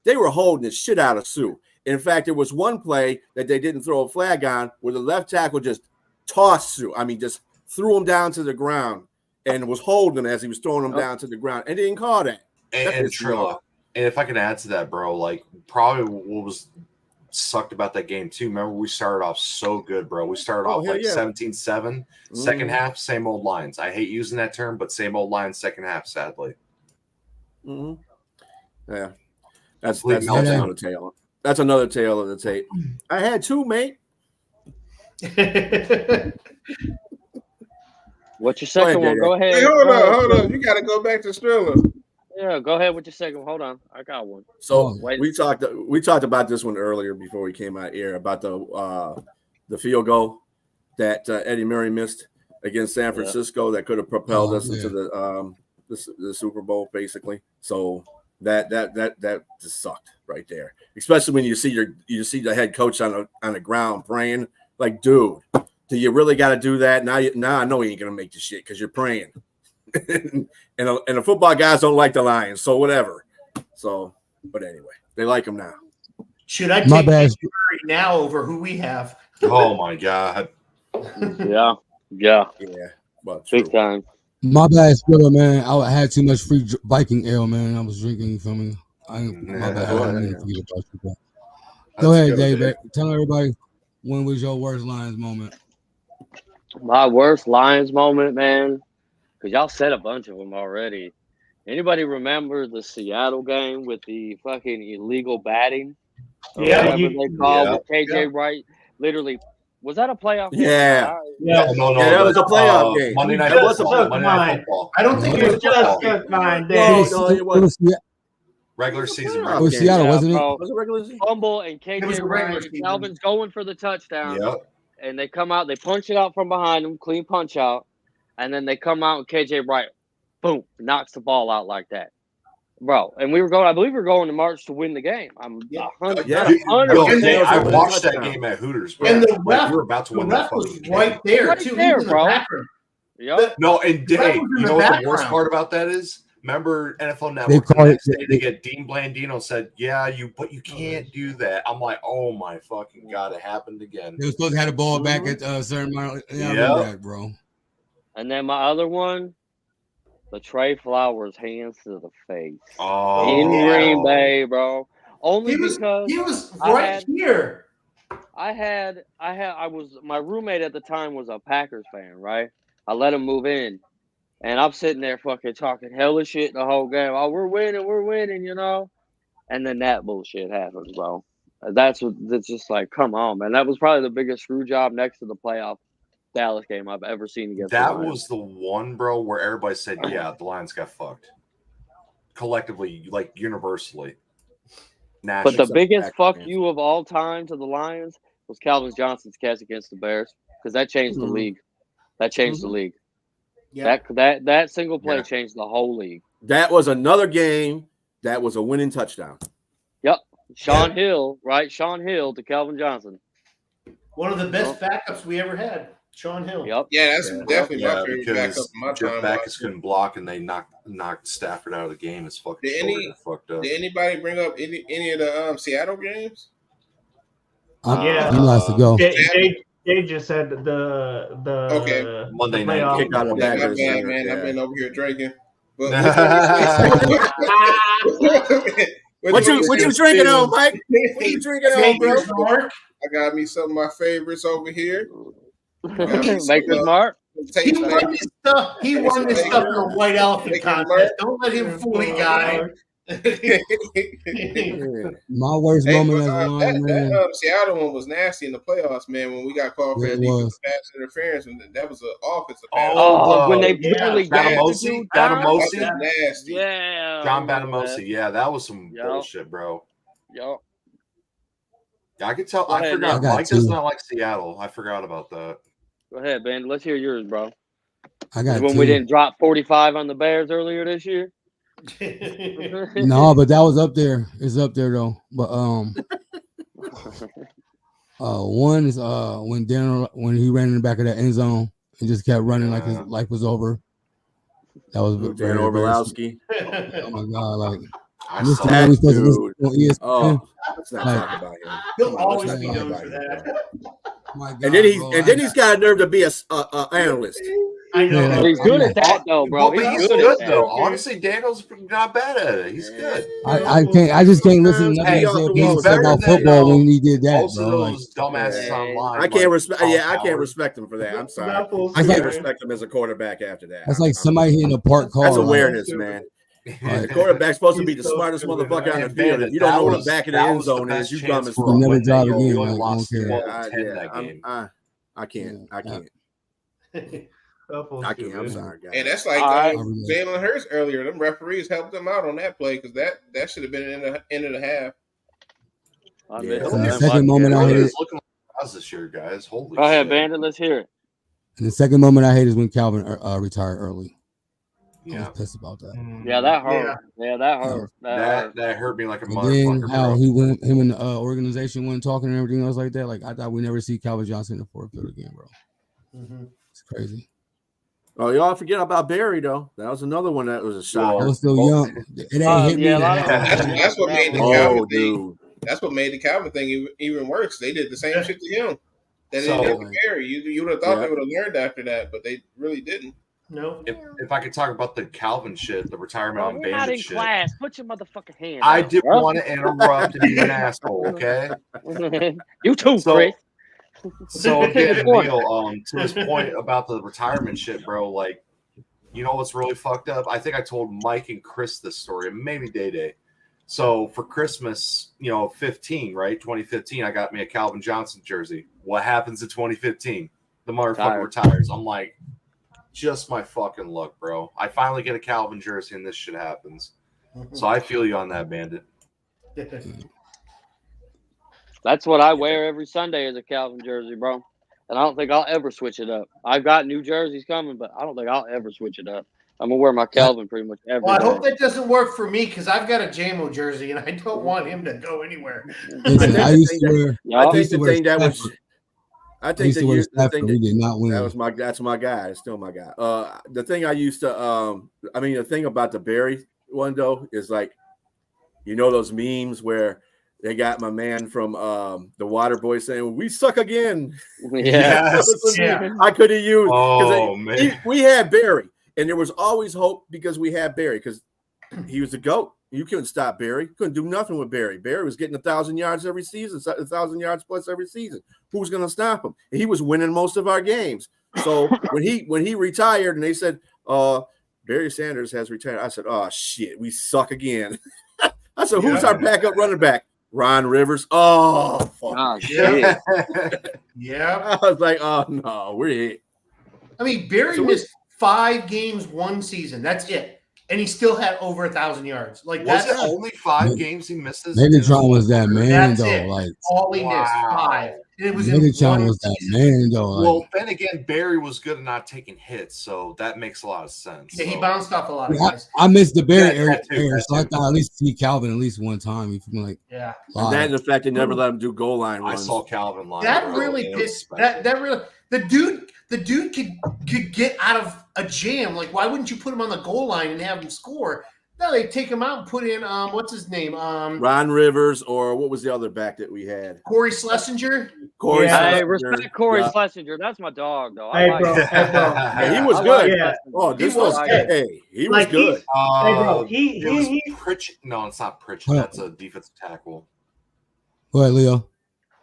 they were holding the shit out of Sue. In fact, there was one play that they didn't throw a flag on where the left tackle just tossed Sue. I mean, just threw him down to the ground and was holding as he was throwing him down to the ground and didn't call that. And Trilla. And if I can add to that, bro, like probably what was sucked about that game too. Remember, we started off so good, bro. We started off like 17-7. Second half, same old lines. I hate using that term, but same old lines second half, sadly. Yeah. That's another tale. That's another tale of the tape. I had two, mate. What's your second one? Go ahead. Hey, hold on. You got to go back to Thriller. Yeah, go ahead with your second one. Hold on. I got one. So we talked about this one earlier before we came out here about the field goal that Eddie Murray missed against San Francisco that could have propelled us into the Super Bowl, basically. So that just sucked right there, especially when you see the head coach on the ground praying. Like, dude, do you really got to do that? Now I know he ain't gonna make the shit because you're praying. and the football guys don't like the Lions, so whatever. So, but anyway, they like him now. Should I take Murray now over who we have? Oh my god. Yeah. Well, big time. My bad, Spiller, man. I had too much free Viking ale, man. I was drinking. You feel me? My bad. I didn't forget about you. Go ahead, David. Tell everybody, when was your worst Lions moment? My worst Lions moment, man. Because y'all said a bunch of them already. Anybody remember the Seattle game with the fucking illegal batting? Yeah. They called with KJ Wright. Literally, was that a playoff game? Yeah. No. That was a playoff game. Monday Night Football. I don't think it was just 9 days. No, it was regular season. It was Seattle, wasn't it? Was it regular season? Fumble and KJ Wright. Calvin's going for the touchdown. Yep. And they come out, they punch it out from behind them, clean punch out. And then they come out and KJ Wright, boom, knocks the ball out like that. Bro, and I believe we were going to March to win the game. I'm 100%. I watched that game at Hooters, bro. And the ref, we were about to win that fucking game. Right there, right too. There, he was in bro. the background. Yep. No, and Dave, you know what the worst part about that is? Remember NFL Network they get Dean Blandino said, but you can't do that. I'm like, oh my fucking god, it happened again. They were supposed to have the ball back at certain bro. And then my other one, the Trey Flowers hands to the face in Green Bay, bro. Only because he was right here. My roommate at the time was a Packers fan, right? I let him move in, and I'm sitting there fucking talking hella shit the whole game. Oh, we're winning, you know. And then that bullshit happens, bro. That's just like, come on, man. That was probably the biggest screw job next to the playoff Dallas game I've ever seen against the Lions. That was the one, bro, where everybody said, the Lions got fucked. Collectively, like universally. But the biggest fuck you of all time to the Lions was Calvin Johnson's catch against the Bears, because that changed the league. That changed the league. Yeah. That single play changed the whole league. That was another game that was a winning touchdown. Yep. Sean Hill, right? Sean Hill to Calvin Johnson. One of the best backups we ever had. Sean Hill. Yep. Yeah, that's definitely my favorite backup of my Jeff time. Backus couldn't block, and they knocked Stafford out of the game. It's fucking fucked up. Did anybody bring up any of the Seattle games? Yeah, he wants to go. They just said the Monday night kick out of Packers. Man, I've been over here drinking. But what you drinking on, Mike? What you drinking on, bro? I got me some of my favorites over here. Maker's Mark. He won this stuff in a white elephant contest. Don't let him fool you, guy. My worst moment as a lineman. That Seattle one was nasty in the playoffs, man. When we got called for Yeah, that it defensive was. pass interference, and that was an offensive pass. Oh, when they yeah. barely got the Batamosi, dude down? That was Batamosi, nasty. Yeah. John I remember Batamosi. Yeah, that was some Yup. bullshit, bro. Yup. I could tell. Go I ahead, forgot. Nick. I got Mike does two. not like Seattle. I forgot about that. Go ahead, Ben. Let's hear yours, bro. I got When two. we didn't drop 45 on the Bears earlier this year. No, but that was up there. It's up there though. But one is when he ran in the back of that end zone and just kept running like his life was over. That was Dan very embarrassing. Orvalowski. Oh my god! Like I Mr. saw Man, that we supposed to listen dude. on ESPN. Oh, let's not Like- talk about him. He'll Come on, always let's be not talk known about for him, that. bro. My God, And then bro, he's got a nerve to be a analyst. I know. Yeah, He's good at that, though, bro. But he's He's good, good at though. that. Honestly, Daniel's not bad at it. He's good. I just can't listen to nothing Hey, he said he's he said better about than, football when he did that, Most of bro. Like, those dumbasses online. I can't respect. Colin Yeah, I can't Howard. respect him for that. I'm sorry. Not full I can't like- speed. respect him as a quarterback after that. that's like somebody hitting a park car. That's like, awareness, man. The quarterback's supposed to be the He's so smartest stupid, motherfucker on man. the field. If you don't That know where the was- back of the that end was the zone best is, you dumb chance as for fuck. a Never win drive that again, year. We like, only I lost don't care. 12-10 that game. I can't. I can't. Not full I speed, can't. I'm man. sorry, guys. And that's like All right. Jalen Hurts earlier. Them referees helped them out on that play because that should have been in the end of the half. I Yeah. missed And the that. second moment I Really hate is looking like us this year, guys. Holy Go ahead, shit. Bandit. Let's hear it. And the second moment I hate is when Calvin retired early. I Yeah. was pissed about that. Yeah, that hurt. Yeah, that hurt. That hurt me like a And then motherfucker. how bro. he went, him and the organization went talking and everything else like that. Like I thought we never see Calvin Johnson in the fourth field again, bro. Mhm. It's crazy. Oh, y'all forget about Barry though. That was another one that was a I shocker. was still young. It ain't hit me. Yeah, a lot of That's what made the Oh, Calvin thing. dude. That's what made the Calvin thing even worse. They did the same shit to him. They didn't So- do to Gary. You would have thought Yeah. they would have learned after that, but they really didn't. No. If I could talk about the Calvin shit, the retirement Bro, on we're not Bandit in shit. class. Put your motherfucking hand I down, didn't bro. want to interrupt and be an asshole, okay? You too, So- Chris. So again, Neil, to his point about the retirement shit, bro, like, you know what's really fucked up? I think I told Mike and Chris this story, and maybe Day. So for Christmas, 2015, I got me a Calvin Johnson jersey. What happens in 2015? The motherfucker retires. I'm like, just my fucking luck, bro. I finally get a Calvin jersey, and this shit happens. So I feel you on that, Bandit. That's what I wear every Sunday as a Calvin jersey, bro. And I don't think I'll ever switch it up. I've got new jerseys coming, but I don't think I'll ever switch it up. I'm gonna wear my Calvin pretty much every Well, I day. hope that doesn't work for me because I've got a JMO jersey and I don't want him to go anywhere. Listen, I used to wear. Y'all- I think the thing that was. Stafford. I I think used to wear Stafford. We did not win. that's my guy. It's still my guy. The thing I used to the thing about the Barry one though is like, those memes where they got my man from the Water Boy saying we suck again. Yeah. Yeah. I could have used man. we had Barry, and there was always hope because we had Barry because he was the GOAT. You couldn't stop Barry. Couldn't do nothing with Barry. Barry was getting 1,000 yards every season, 1,000 yards plus every season. Who was going to stop him? And he was winning most of our games. So when he retired and they said, Barry Sanders has retired, I said, oh shit, we suck again. I said, who's our backup running back? Ron Rivers. Oh, fuck. Oh, shit. Yeah. I was like, oh no, we're hit. I mean, Barry missed 5 games one season. That's it. And he still had over 1,000 yards. Like Was that's it only 5 games he missed this? Megatron was that man That's though. it. Like all he missed. 5. And it was in Megatron one was that season. man though. Like, Well, then again, Barry was good at not taking hits, so that makes a lot of sense. Yeah, he So- bounced off a lot of I, guys. I missed the Barry Yeah, era, that too, so I thought I at least see Calvin at least one time. You feel me? Like Yeah. And that and the fact they never let him do goal line I runs. saw Calvin line. That bro, really and it was pissed. special. That really the dude could get out of a jam. Like, why wouldn't you put him on the goal line and have him score? No, they take him out and put in what's his name? Ron Rivers, or what was the other back that we had? Corey Schlesinger. Corey Yeah. Hey, Schlesinger. respect Corey Yeah. Schlesinger. That's my dog, though. Hey, I bro. like Hey, bro. Yeah, he was I good. like Yeah. Oh, this He was was good. hey, he was Like, good. Hey, bro. He Pritchett. No, it's not Pritchett. Huh. That's a defensive tackle. go ahead, Leo.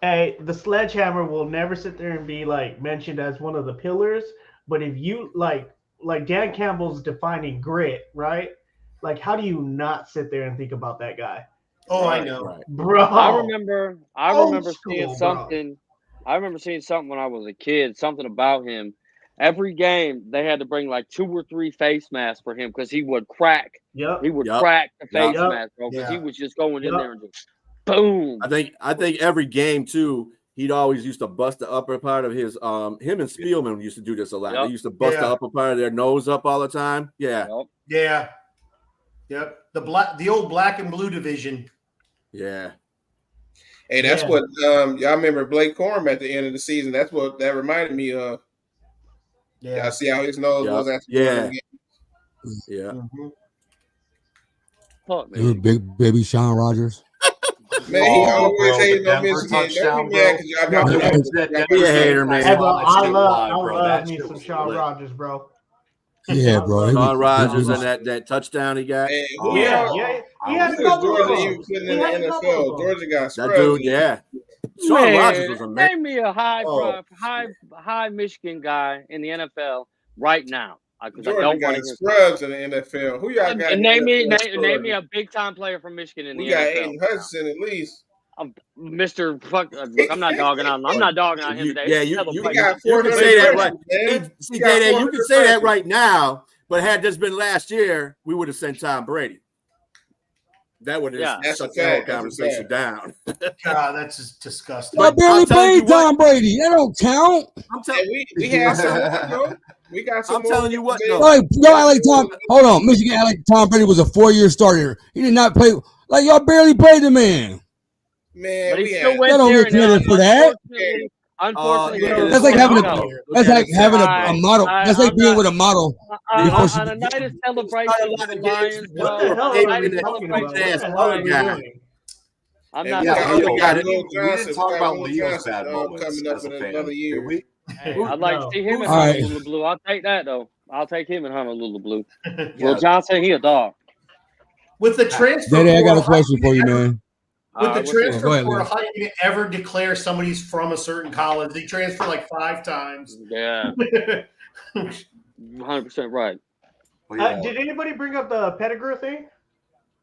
Hey, the sledgehammer will never sit there and be like mentioned as one of the pillars. But if you like Dan Campbell's defining grit, right? Like, how do you not sit there and think about that guy, Oh, I Right. know. Right. bro? I remember Old seeing school, bro. something. I remember seeing something when I was a kid. Something about him. Every game they had to bring like 2 or 3 face masks for him because he would crack. Yep. He would Yep. crack the Yep. face Yep. mask, bro, because he Yeah. was just going in Yep. there and just boom. I think every game too, he'd always used to bust the upper part of his him and Spielman used to do this a lot. Yep. They used to bust the Yeah. upper part of their nose up all the time. Yeah. Yep. Yeah. Yep. The old black and blue division. Yeah. Hey, that's Yeah. what y'all remember Blake Corum at the end of the season. That's what that reminded me of. Yeah. Y'all see how his nose Yep. was after Yeah. one of them games? Yeah. Mhm. Fuck You were me. big baby Sean Rogers. Man, he Oh, always bro, the hating on Denver Michigan. Don't touchdown, be mad bro. because y'all No, got yeah. the That Be a hater, man. Hey, bro, That I shit love live, me shit some was Sean lit. Rogers, bro. Yeah, bro. He Sean was, Rogers he was- and that touchdown he got. Man, who Yeah, y'all? yeah. He I had Who a was couple Georgia of even them. putting He in the had a couple NFL? of them. Georgia got That scrubbed. dude, yeah. Sean Rogers was Man, amazing. name me a Oh. high Michigan guy in the NFL right now, because I Georgia don't want got to hear. scrubs in the NFL. Who y'all got? And in name the me NFL name me scrubs? a big time player from Michigan in We the got NFL. Aiden Hudson at least. Mr. Fuck, look, I'm not dogging out. I'm not dogging out him You- today. yeah, He's you- a hell of a you- We player. got You can 400 say that pressures, right. man. See, We got Day, you 400 can say that pressures. right now, but had this been last year, we would have sent Tom Brady. That would have Yeah. That's shut a the whole fact. That's a conversation fact. down. God, that's just disgusting. I But barely I'm telling you played Tom what, Brady. That don't count. I'm And telling we had some more, though. We got some I'm more. telling you what, They- though. Like y'all act like Tom. Hold on, Michigan act like Tom Brady was a 4-year starter. He did not play. Like y'all barely played the man. Man, But he we still had. went Y'all don't there get and credit for that. unfortunately, look Yeah. at his That's like stats, having a- though. That's Look That's at like his having stats, a though. model. That's like I'm being not- with a model. Before she- on a night of celebration Started a for lot the of games. Lions, What though, the hell on a are night we of talking about? celebration What for the the hell are we Lions, doing? I'm And not we Yeah, got, Leo, we got we Will didn't Johnson. talk We got about Will Leo's Johnson bad moments coming up as a in fan, another did year. we? Hey, I'd like to see him in All right. Honolulu Blue. I'll take that, though. I'll take him in Honolulu Blue. Yeah. Will Johnson, he a dog. With the transfer Daddy, I got a portal, question for you, man. With the what's this? transfer Go ahead, portal, Leo. how do you ever declare somebody's from a certain college? They transfer like 5 times. Yeah, 100% right. Well, yeah. Did anybody bring up the Pettigrew thing?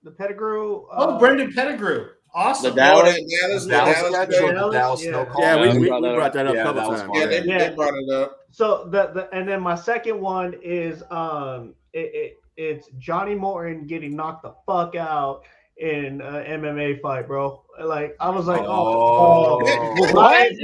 The Pettigrew. Oh, Brendan Pettigrew. Awesome. The Dallas- Dallas, The Dallas Dallas sketch or game. the Dallas Yeah. snow call? Yeah, Yeah, we brought that brought that up a Yeah, couple that was times. fun. Yeah, Yeah. they brought it up. So and then my second one is it's Johnny Morton getting knocked the fuck out in an MMA fight, bro. Like I was like,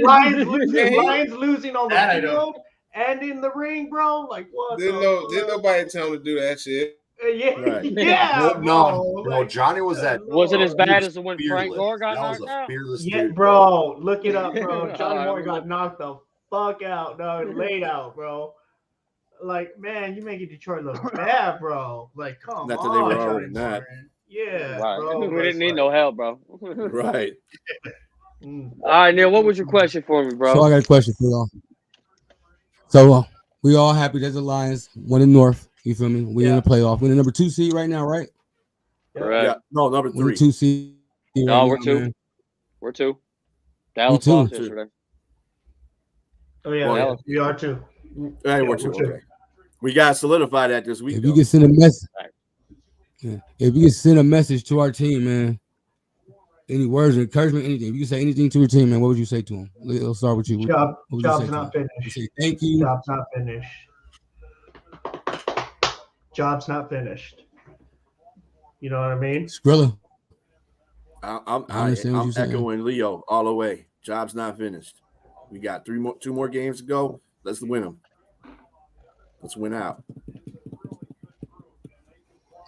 Lions losing on That I the don't- field and in the ring, bro. Like what? Didn't nobody tell him to do that shit. Yeah, Right. yeah, No, bro. Johnny was that. Was it as he bad was as the when Frank fearless. Gore got That was knocked a out? fearless Yeah, dude, bro. Look it up, bro. Johnny Alright, Morton I'm got knocked the fuck out, dog. Laid out, bro. Like, man, you making Detroit look bad, bro. Like, come Not that on, they were Johnny already not. Morton. Yeah, Right. bro. We but didn't it's need like- no help, bro. Right. All right, Neil, what was your question for me, bro? So I got a question for y'all. So we all happy that the Lions won in North. You feel me? We in the playoff. We're the number 2 seed right now, right? Correct. Yeah. No, number We're the 3. 2 seed. No, right we're now, 2. man. We're 2. Dallas too. lost 2. yesterday. Oh yeah, Well, yeah, we are too. Hey, we're we're 2. two. Okay. We got to solidify that this week. If though. you can send a message, Right. yeah. If you can send a message to our team, man. Any words of encouragement, anything. If you can say anything to your team, man, what would you say to them? Let's start with you. What would you say Job's to not them? You finished. say thank you. Job's not finished. Job's not finished. You know what I mean? Skrilla. I'm I understand what you're saying. echoing Leo all the way. Job's not finished. We got 2 more games to go. Let's win them. Let's win out.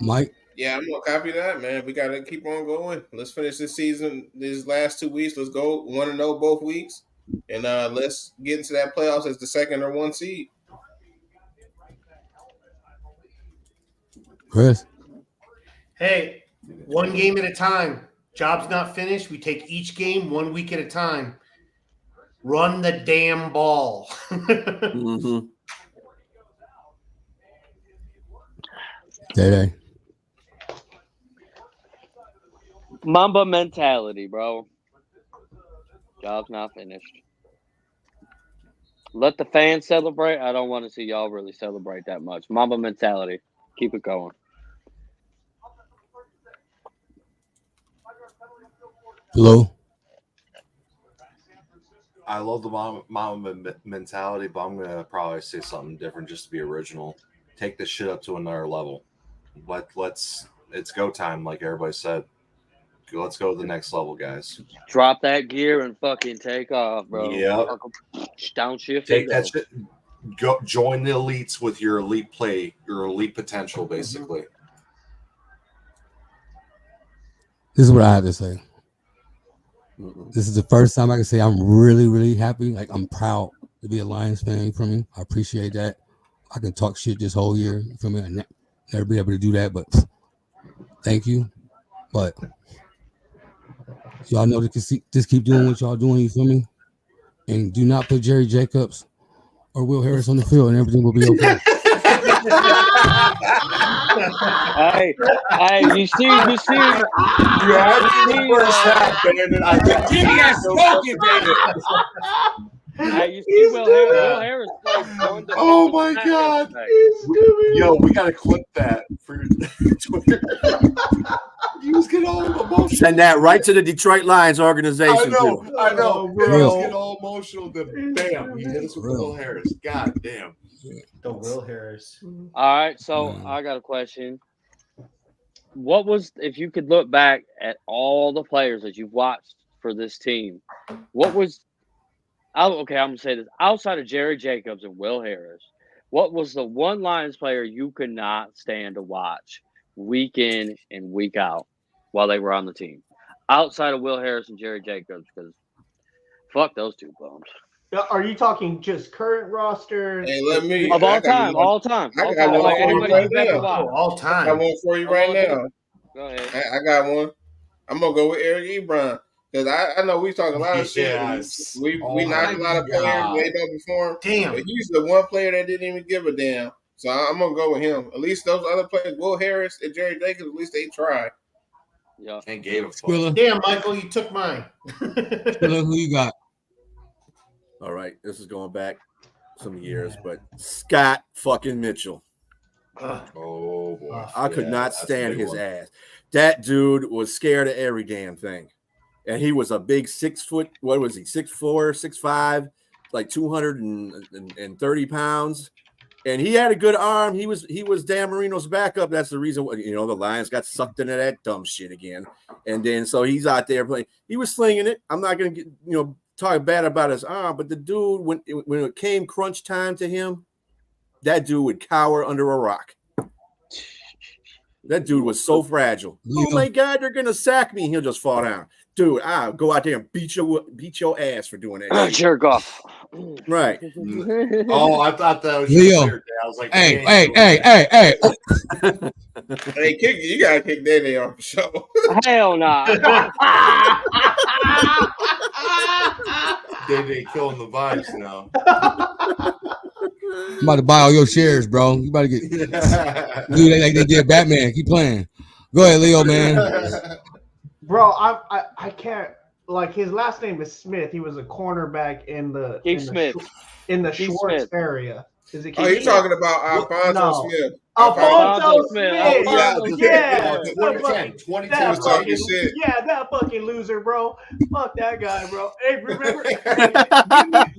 Mike. Yeah, I'm gonna copy that, man. We gotta keep on going. Let's finish this season. These last 2 weeks, let's go 1-0 both weeks, and let's get into that playoffs as the 2nd or 1 seed. Chris. Hey, one game at a time. Job's not finished. We take each game 1 week at a time. Run the damn ball. Mm-hmm. Day. Mamba mentality, bro. Job's not finished. Let the fans celebrate. I don't want to see y'all really celebrate that much. Mamba mentality. Keep it going. Hello. I love the mama mentality, but I'm gonna probably say something different just to be original. Take this shit up to another level. Let's it's go time, like everybody said. Let's go to the next level, guys. Drop that gear and fucking take off, bro. Yep. Downshift. Take that shit. Go join the elites with your elite play, your elite potential, basically. This is what I have to say. This is the first time I can say I'm really, really happy. Like, I'm proud to be a Lions fan from me. I appreciate that. I can talk shit this whole year from me. I never be able to do that, but thank you. But y'all know to just keep doing what y'all doing, you feel me? And do not put Jerry Jacobs or Will Harris on the field, and everything will be okay. Hey, you see. You had me in the first half, Brandon. I think Jimmy has spoken, David. Hey, you see Will Harris played one defensive Oh my back God. yesterday. Yo, we gotta clip that for your Twitter. He was getting all emotional. Send that right to the Detroit Lions organization. I know. Too. He was bro. getting all emotional. Then bam, he hit us with Will Harris. God damn. The Will Harris. All right, so I got a question. What was, if you could look back at all the players that you've watched for this team, what was, I'm going to say this, outside of Jerry Jacobs and Will Harris, what was the one Lions player you could not stand to watch week in and week out while they were on the team? Outside of Will Harris and Jerry Jacobs, because fuck those two bums. Are you talking just current roster? Hey, let me. Of all time. I got one Like for you anybody right you've ever now. watched. All I got time. one for you right now. Go ahead. I got one. I'm gonna go with Eric Ebron because I know we talk a lot of shit. Yes. We Oh knocked a lot of my players God. way up before him. Damn. But he's the one player that didn't even give a damn. So I'm gonna go with him. At least those other players, Will Harris and Jerry Jacobs, at least they tried. Yeah. And gave a fuck. Squilla, Damn, Michael, you took mine. Squilla, who you got? All right, this is going back some years, but Scott fucking Mitchell. Oh boy. I could not that's a stand big his one. ass. That dude was scared of every damn thing. And he was a big 6 foot, what was he, 6'4", 6'5", like 230 pounds. And he had a good arm. He was Dan Marino's backup. That's the reason, the Lions got sucked into that dumb shit again. And then so he's out there playing. He was slinging it. I'm not going to talk bad about his arm, but the dude, when it came crunch time to him, that dude would cower under a rock. That dude was so fragile. Yeah. Oh my God, they're gonna sack me. He'll just fall down. Dude, I'll go out there and beat your ass for doing that. shit. Jerk off. Right. Oh, I thought that was Leo. your I was like, Hey. Hey, you gotta kick Daddy off the show. Hell nah. They killing the vibes now. I'm about to buy all your shares, bro. You about to get dude like they did Batman. Keep playing. Go ahead, Leo, man. Bro, I can't, like, his last name is Smith. He was a cornerback in the Keith Smith. In the Keith Schwartz Smith. area. Is it Oh, Keith you're Smith? talking about Alfonso No. Smith. Alfonso Smith. Alfonso Smith. Yeah. 2010, 2010. He was talking shit. Yeah, that fucking loser, bro. Fuck that guy, bro. Hey, remember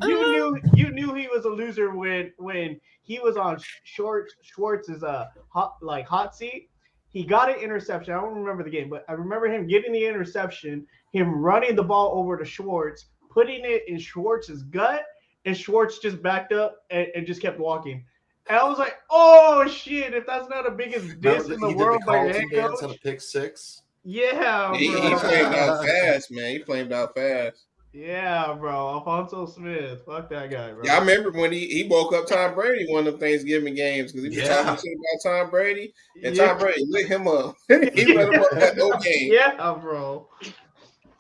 you knew he was a loser when he was on Schwartz's hot seat. He got an interception. I don't remember the game, but I remember him getting the interception, him running the ball over to Schwartz, putting it in Schwartz's gut, and Schwartz just backed up and just kept walking. And I was like, oh shit, if that's not the biggest diss in the world by your head coach. On a pick six. Yeah, He bro. flamed out fast, man. He flamed out fast. Yeah, bro. Alfonso Smith. Fuck that guy, bro. Yeah, I remember when he woke up Tom Brady one of the Thanksgiving games because he was talking shit about Tom Brady, and Tom Brady lit him up. He let him up that whole game. Yeah, bro.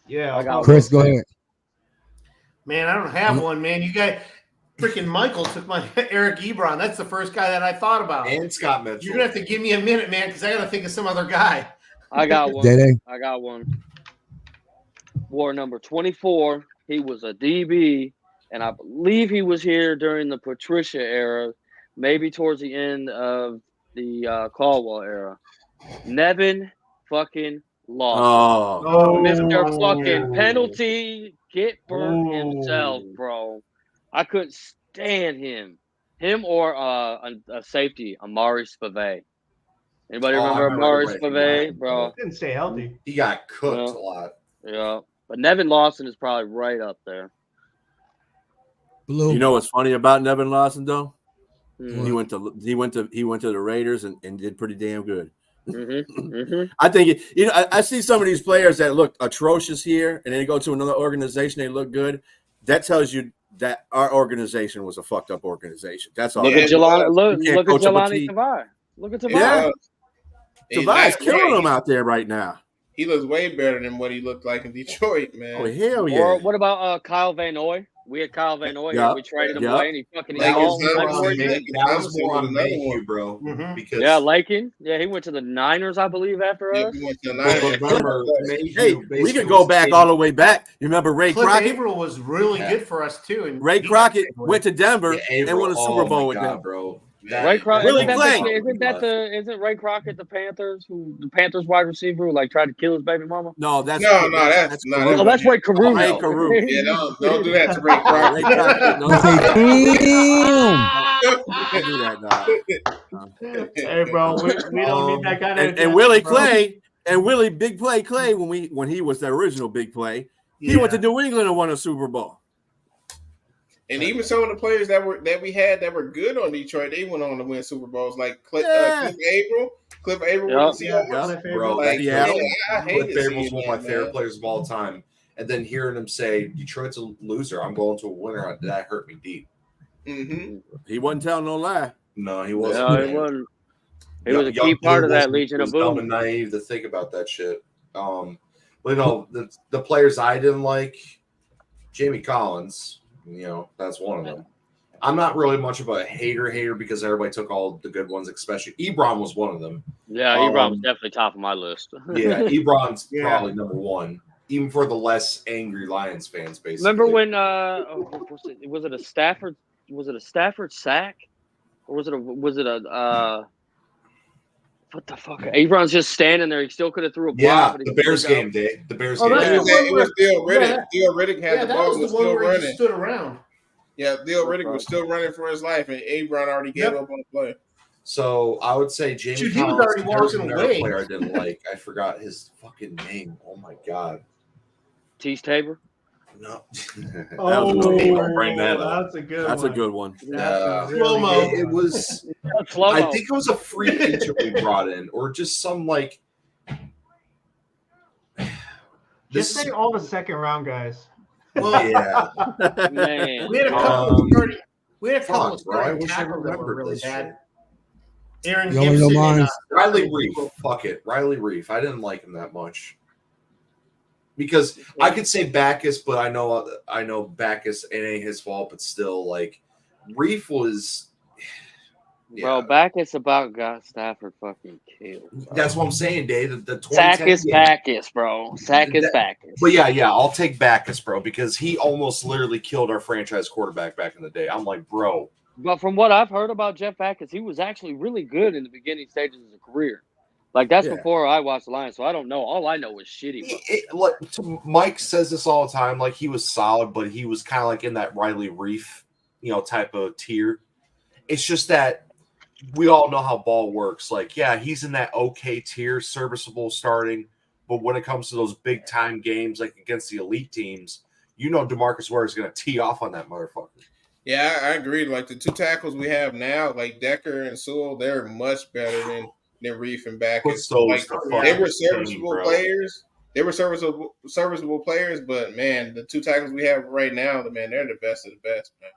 Yeah. Chris, go ahead. Man, I don't have one, man. You guys, freaking Michael took my Eric Ebron. That's the first guy that I thought about. And Scott Mitchell. You're going to have to give me a minute, man, because I got to think of some other guy. I got one. Day-Day. I got one. War number 24. He was a DB, and I believe he was here during the Patricia era, maybe towards the end of the Caldwell era. Nevin fucking Lawson. Oh, Mr. Fucking penalty, get burnt himself, bro. I couldn't stand him. Him or a safety, Amari Spivey. Anybody Oh, I remember remember Amari Ricky Spivey, Ryan, bro? Didn't stay healthy. He got cooked Yeah. a lot. Yeah, but Nevin Lawson is probably right up there. Blue. You know what's funny about Nevin Lawson though? Mm. He went to the Raiders and did pretty damn good. Mm-hmm. I think I see some of these players that look atrocious here, and then they go to another organization, they look good. That tells you that our organization was a fucked up organization. That's all. Look that at is. Jelani. You can't Look at coach up a Jelani team. Tavai. Look at Tavai. Yeah. He's Tavai's not killing great. them out there right now. He looks way better than what he looked like in Detroit, man. Oh hell yeah! Or what about Kyle Van Noy? We had Kyle Van Noy here. We traded him away, and he fucking Like all his night numbers, for like you. That was more on Mayhew, bro. Mhm. Because Yeah, Lakin. Yeah, he went to the Niners, I believe, after Yeah, us. we went to the but Niners. remember, Mayhew Hey, we basically could go was back saying- all the way back. You remember Ray Cliff Crockett? Averill was really good for us too. And Ray he Crockett got went to Denver Yeah, and won a Averill, Super oh Bowl my with God, them. bro. Ray Crockett. Willie Isn't Ray Crockett the Panthers wide receiver who like tried to kill his baby mama? No, that's that's Carew. Oh, that's Ray Carew. Ray Carew. Yeah, don't do that to Ray Ray Crockett. Crockett. No, don't do that, dog. Hey, bro, we don't need that kind of. And Willie bro. Clay and Willie Big Play Clay when he was the original Big Play, he went to New England and won a Super Bowl. And even some of the players that we had that were good on Detroit, they went on to win Super Bowls, like Cliff Averill. Cliff Averill with the Seahawks. Bro, Like, yeah. I hated Cliff seeing Avrill's one of my that, favorite man. players of all time. And then hearing him say, Detroit's a loser, I'm going to a winner, that hurt me deep. Mm-hmm. He wasn't telling no lie. No, he wasn't. No, he wasn't. He was a key part of that Legion of Dumb Boom. and naive to think about that shit. But the players I didn't like, Jamie Collins, that's one of them. I'm not really much of a hater because everybody took all the good ones, especially Ebron was one of them. Yeah, Ebron was definitely top of my list. Yeah, Ebron's probably number one, even for the less angry Lions fans. Basically, remember when was it a Stafford sack, or was it a what the fuck? Ebron's just standing there. He still could have threw a block. Yeah, but the he Bears couldn't game day. The Bears Oh, game. that's day. It was Theo Riddick. Theo Riddick had the that ball, was the still one where he running. stood around. Yeah, Theo Riddick was still running for his life, and Ebron already gave up on the play. So I would say Jamie Dude, he was Collins. already There's walking another away. player I didn't like. I forgot his fucking name. Oh my god. Tease Tabor. No. Don't bring that up. That's a good That's one. a good one. Yeah. Slow-mo. It was. Slow-mo. I think it was a free agent we brought in, or just some like. Just say all the second round guys. Well, Yeah. Man. we had a couple of starting. We had a couple of Fuck, bro. I starting wish I tackles that were remembered really this bad. shit. Aaron You only know Gibson and mine. Riley Reef. Fuck it. Riley Reef. I didn't like him that much. Because I could say Backus, but I know Backus, it ain't his fault, but still, like, Reef was. Bro, Backus about got Stafford fucking killed. Bro. That's what I'm saying, Dave. The 2010 Sack game. Backus, bro. Sack Backus. But yeah, I'll take Backus, bro, because he almost literally killed our franchise quarterback back in the day. I'm like, bro. But from what I've heard about Jeff Backus, he was actually really good in the beginning stages of his career. Like, that's before I watched the Lions, so I don't know. All I know is shitty. Mike says this all the time. Like, he was solid, but he was kind of like in that Riley Reef, type of tier. It's just that we all know how ball works. Like, yeah, he's in that okay tier, serviceable starting. But when it comes to those big time games, like against the elite teams, DeMarcus Ware is going to tee off on that motherfucker. Yeah, I agree. Like the two tackles we have now, like Decker and Sewell, they're much better than Reef and Backus. Like, they were serviceable players. They were serviceable players, but man, the two tackles we have right now, they're the best of the best, man.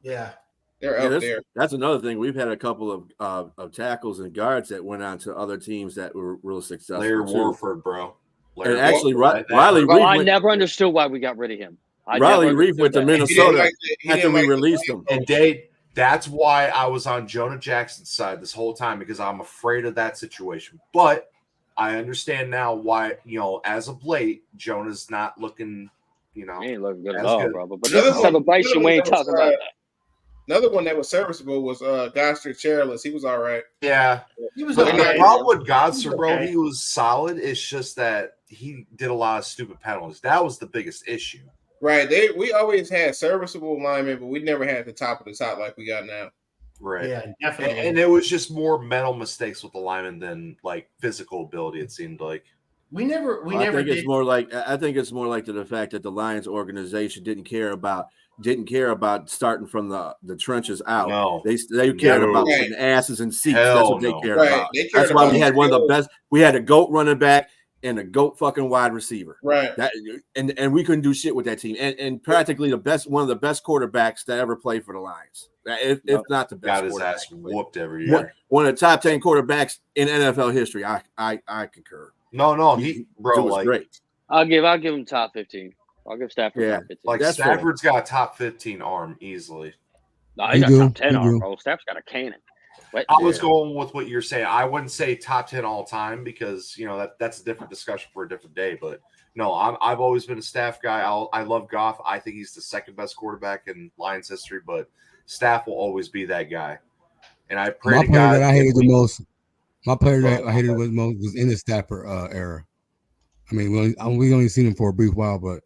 Yeah. They're up there. That's another thing. We've had a couple of tackles and guards that went on to other teams that were real successful. Larry too. Warford, bro. And actually, Riley Bro, Reef. I never understood why we got rid of him. Riley Reef went to Minnesota after we released him. And Dave, that's why I was on Jonah Jackson's side this whole time, because I'm afraid of that situation. But I understand now why, as of late, Jonah's not looking, He ain't looking good at as all, good. bro. But this is celebration. We ain't talking about that. Another one that was serviceable was Goster Chairless. He was all right. Yeah. He was But okay. the problem with Godser, bro, Okay. he was solid. It's just that he did a lot of stupid penalties. That was the biggest issue. Right. We always had serviceable linemen, but we never had the top of the top like we got now. Right. Yeah, definitely. And it was just more mental mistakes with the linemen than like physical ability, it seemed like. We never I think did. it's more like the fact that the Lions organization didn't care about starting from the trenches out. No. They cared No. about Right. putting asses in seats. Hell That's what no. they cared Right. about. They cared That's why about we had one of the skill. best. We had a GOAT running back and a GOAT fucking wide receiver. Right. That and we couldn't do shit with that team. And practically one of the best quarterbacks that ever played for the Lions. If not the best. Got his quarterback. ass whooped every year. One of the top 10 quarterbacks in NFL history. I concur. No, he bro, was like great. I'll give him top 15. I'll give Stafford top 15. like That's Stafford's got a top 15 arm easily. No, He he got do. top 10 He arm, do. bro. Stafford's got a cannon. What? I was going with what you're saying. I wouldn't say top 10 all time because that's a different discussion for a different day. But no, I've always been a Staff guy. I love Goff. I think he's the second best quarterback in Lions history, but Staff will always be that guy. And I pray My to player God that I hated the most. My player that Oh, I hated the most was in the Stafford era. I mean, we only seen him for a brief while, but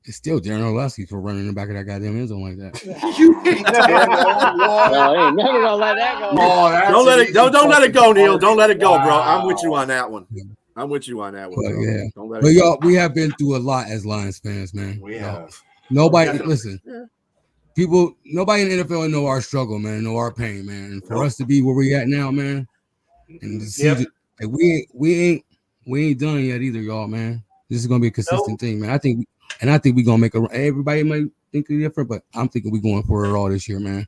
it's still Darren Orlowski for running in the back of that goddamn end zone like that. You hate Oh, ain't never gonna let that go. Oh, that's Don't let an it don't easy let it go, fucking Neil. Don't let it go, bro. Wow. I'm with you on that one. I'm with you on that one. But Bro. yeah, Don't let but it go. y'all, we have been through a lot as Lions fans, man. We have. Nobody Definitely. listen. Nobody in the NFL know our struggle, man, know our pain, man. And for Nope. us to be where we at now, man, and to see Yep. like we ain't done yet either, y'all, man. This is gonna be a consistent thing, man. I think we gonna make a. Everybody might think different, but I'm thinking we going for it all this year, man.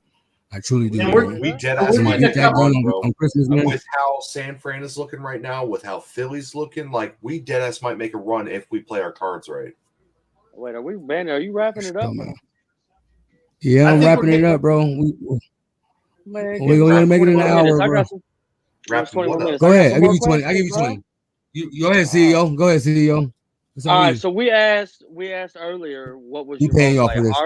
I truly do. And Man. We dead We're ass I'm might gonna get get that one, done bro. on Christmas, man. With how San Fran is looking right now, with how Philly's looking, like we dead ass might make a run if we play our cards right. Wait, are you wrapping it up? Oh, man. Yeah, I I'm think wrapping we're it getting- up, bro. Man, We're gonna make it in an 21 hour, minutes. I bro. got some. Wrapping 21 what up? minutes. Go I got ahead. some I give more you 20. I give you questions, 20. You go ahead, CEO. Go ahead, CEO. It's All on right, you. so we asked earlier what was We your paying most y'all for this.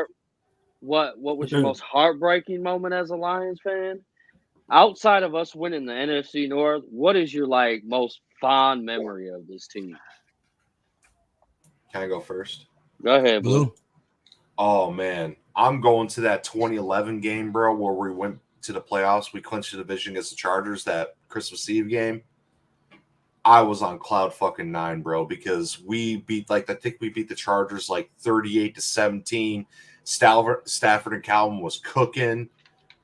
what was your most heartbreaking moment as a Lions fan? Outside of us winning the NFC North, what is your most fond memory of this team? Can I go first? Go ahead, Blue. Blue. Oh man, I'm going to that 2011 game, bro, where we went to the playoffs. We clinched the division against the Chargers that Christmas Eve game. I was on cloud fucking 9, bro, because we beat I think we beat the Chargers 38-17. Stafford and Calvin was cooking.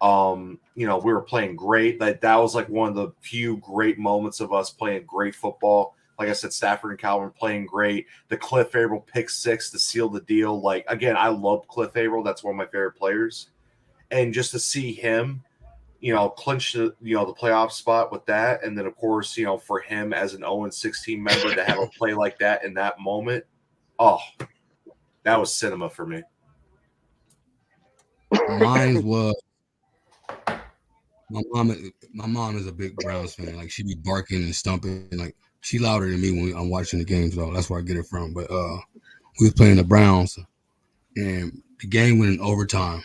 We were playing great. That was one of the few great moments of us playing great football. Like I said, Stafford and Calvin playing great. The Cliff Averill pick 6 to seal the deal. Again, I love Cliff Averill. That's one of my favorite players. And just to see him, clinch the playoff spot with that. And then, of course, for him as an 0-16 member to have a play like that in that moment, that was cinema for me. Mine was my mom is a big Browns fan. She be barking and stumping. She louder than me when I'm watching the games, though. That's where I get it from. But we was playing the Browns, and the game went in overtime.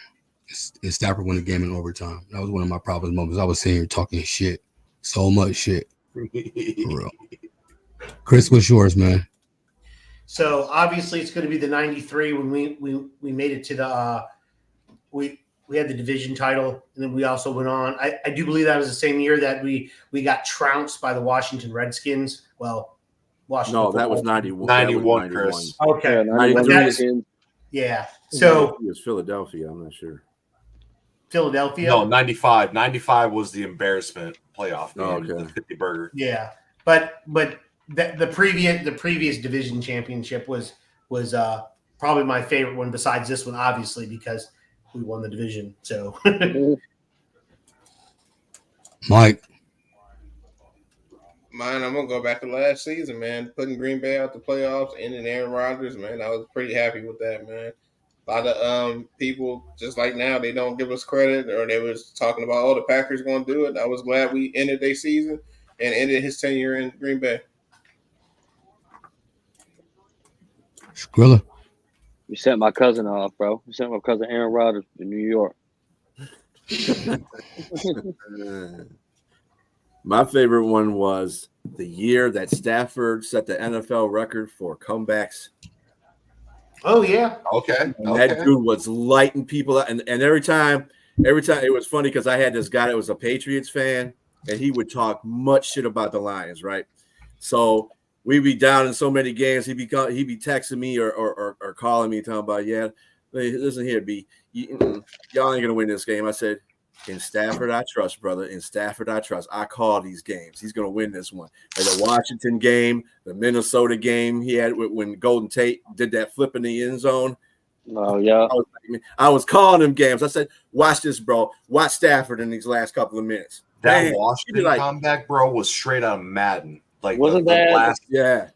And Stafford won the game in overtime. That was one of my proudest moments. I was sitting here talking shit, so much shit, for real. Chris, what's yours, man? So obviously it's going to be the 93 when we made it to the we had the division title, and then we also went on. I do believe that was the same year that we got trounced by the Washington Redskins. Well, Washington. No, that was 91. 91, Chris. Okay. 93 Yeah. So it was Philadelphia. I'm not sure. Philadelphia. No, 95. 95 was the embarrassment playoff game, okay. the 50 burger. Yeah, but the previous division championship was probably my favorite one besides this one, obviously, because we won the division. So, Mike. Mine, I'm gonna go back to last season, man. Putting Green Bay out the playoffs, ending Aaron Rodgers, man. I was pretty happy with that, man. A lot of people, just like now, they don't give us credit, or they was talking about, the Packers going to do it. I was glad we ended their season and ended his tenure in Green Bay. Skrilla. You sent my cousin off, bro. You sent my cousin Aaron Rodgers to New York. My favorite one was the year that Stafford set the NFL record for comebacks. Oh yeah. Okay. And that dude was lighting people up. And every time it was funny because I had this guy that was a Patriots fan, and he would talk much shit about the Lions, right? So we'd be down in so many games. He'd be texting me or calling me, talking about, yeah, hey, listen here, B, y'all ain't gonna win this game. I said, in Stafford, I trust, brother. In Stafford, I trust. I call these games. He's gonna win this one. And the Washington game, the Minnesota game, he had when Golden Tate did that flip in the end zone. Oh yeah, I was calling them games. I said, watch this, bro. Watch Stafford in these last couple of minutes. That Washington comeback, bro, was straight out of Madden. Like wasn't the that last was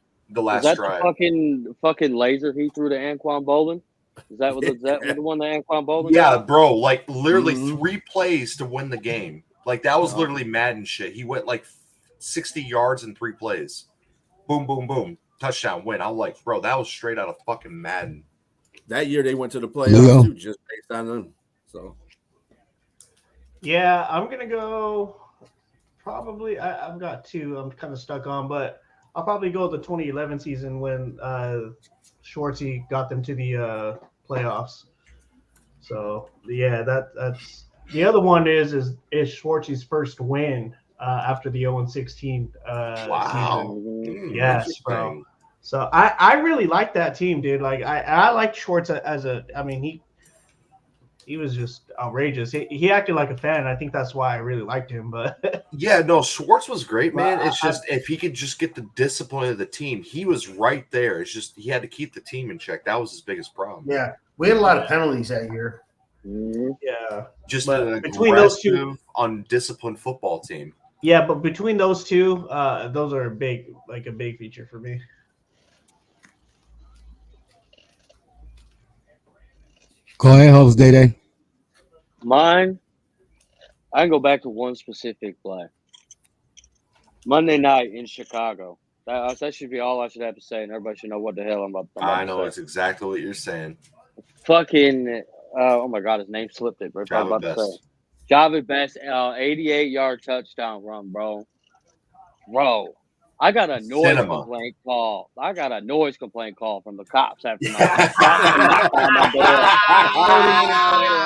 that drive. the fucking laser he threw to Anquan Bolden? Is that the one that Anquan Bolden? Yeah, bro. Like literally 3 plays to win the game. Like that was literally Madden shit. He went like 60 yards in 3 plays. Boom, boom, boom. Touchdown, win. I'm like, bro, that was straight out of fucking Madden. That year they went to the playoffs too, just based on them. So yeah, I'm gonna go. Probably, I've got 2. I'm kind of stuck on, but I'll probably go the 2011 season when Schwartzy got them to the playoffs. So yeah, that's the other one is Schwartzy's first win after the 0-16 season. Yes, bro. So I really like that team, dude. Like I like Schwartz as a. I mean he was just outrageous. He acted like a fan. I think that's why I really liked him. But yeah, no, Schwartz was great, man. It's just if he could just get the discipline of the team, he was right there. It's just he had to keep the team in check. That was his biggest problem. Yeah, we had a lot of penalties that year. Yeah, just between those 2, undisciplined football team. Yeah, but between those 2, those are a big feature for me. Go ahead, host Day. Mine, I can go back to one specific play. Monday night in Chicago. That should be all I should have to say, and everybody should know what the hell I'm about I know to say. it's exactly what you're saying. Fucking, oh my God, his name slipped it. Javid Best, 88-yard touchdown run, bro. Bro, I got a noise complaint call. I got a noise complaint call from the cops after my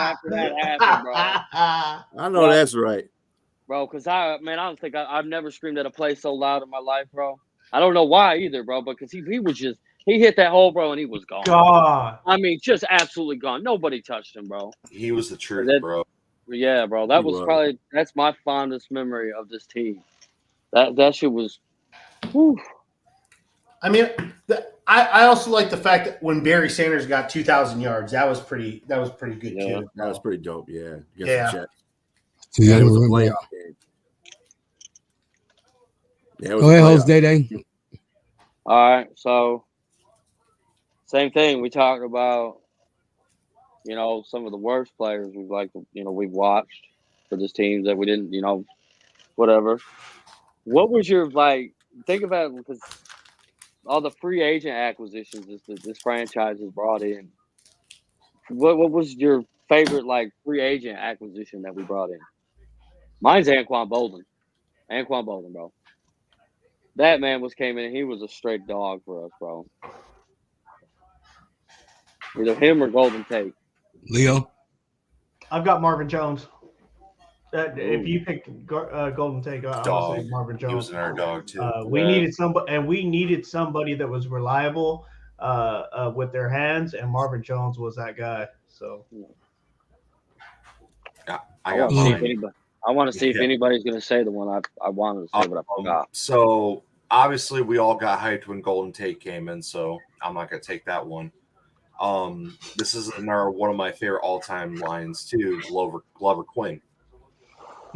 after that happened, bro. I know that's right, bro. Because I don't think I've never screamed at a place so loud in my life, bro. I don't know why either, bro. Because he hit that hole, bro, and he was gone. God, I mean, just absolutely gone. Nobody touched him, bro. He was the truth, bro. Yeah, bro. That's my fondest memory of this team. That shit was. Whew. I mean, I also like the fact that when Barry Sanders got 2,000 yards, that was pretty good too. That was pretty dope. Yeah. Yeah. It was a playoff game. Yeah, go ahead, host Day. All right, so same thing. We talked about, some of the worst players we've watched for this team that we didn't, whatever. What was your think about it, because all the free agent acquisitions this franchise has brought in. What was your favorite free agent acquisition that we brought in? Mine's Anquan Bolden. Anquan Bolden, bro. That man came in and he was a straight dog for us, bro. Either him or Golden Tate. Leo? I've got Marvin Jones. If you pick Golden Tate, I would say Marvin Jones. He was our dog too. We needed somebody that was reliable with their hands, and Marvin Jones was that guy. So I want to see if anybody's going to say the one I wanted to say, but I forgot. So obviously we all got hyped when Golden Tate came in, so I'm not going to take that one. This is one of my favorite all-time lines too, Glover Quinn.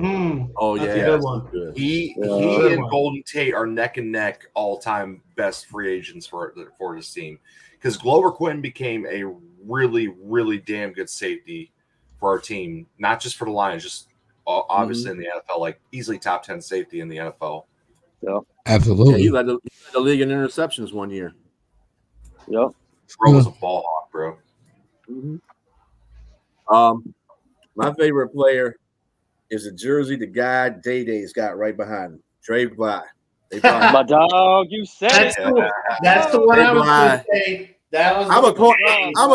Oh yeah, that's a good one. He and Golden Tate are neck and neck all-time best free agents for this team, because Glover Quinn became a really, really damn good safety for our team, not just for the Lions, just obviously in the NFL, easily top 10 safety in the NFL. Yeah, absolutely. Yeah, he led the league in interceptions one year. Yep. Bro was a ball hawk, bro. Mm-hmm. My favorite player is a jersey the guy Day-Day's got right behind him, Dre Bly. My dog, you said That's it. the one I was Bly. going to say. That was I'm a bro.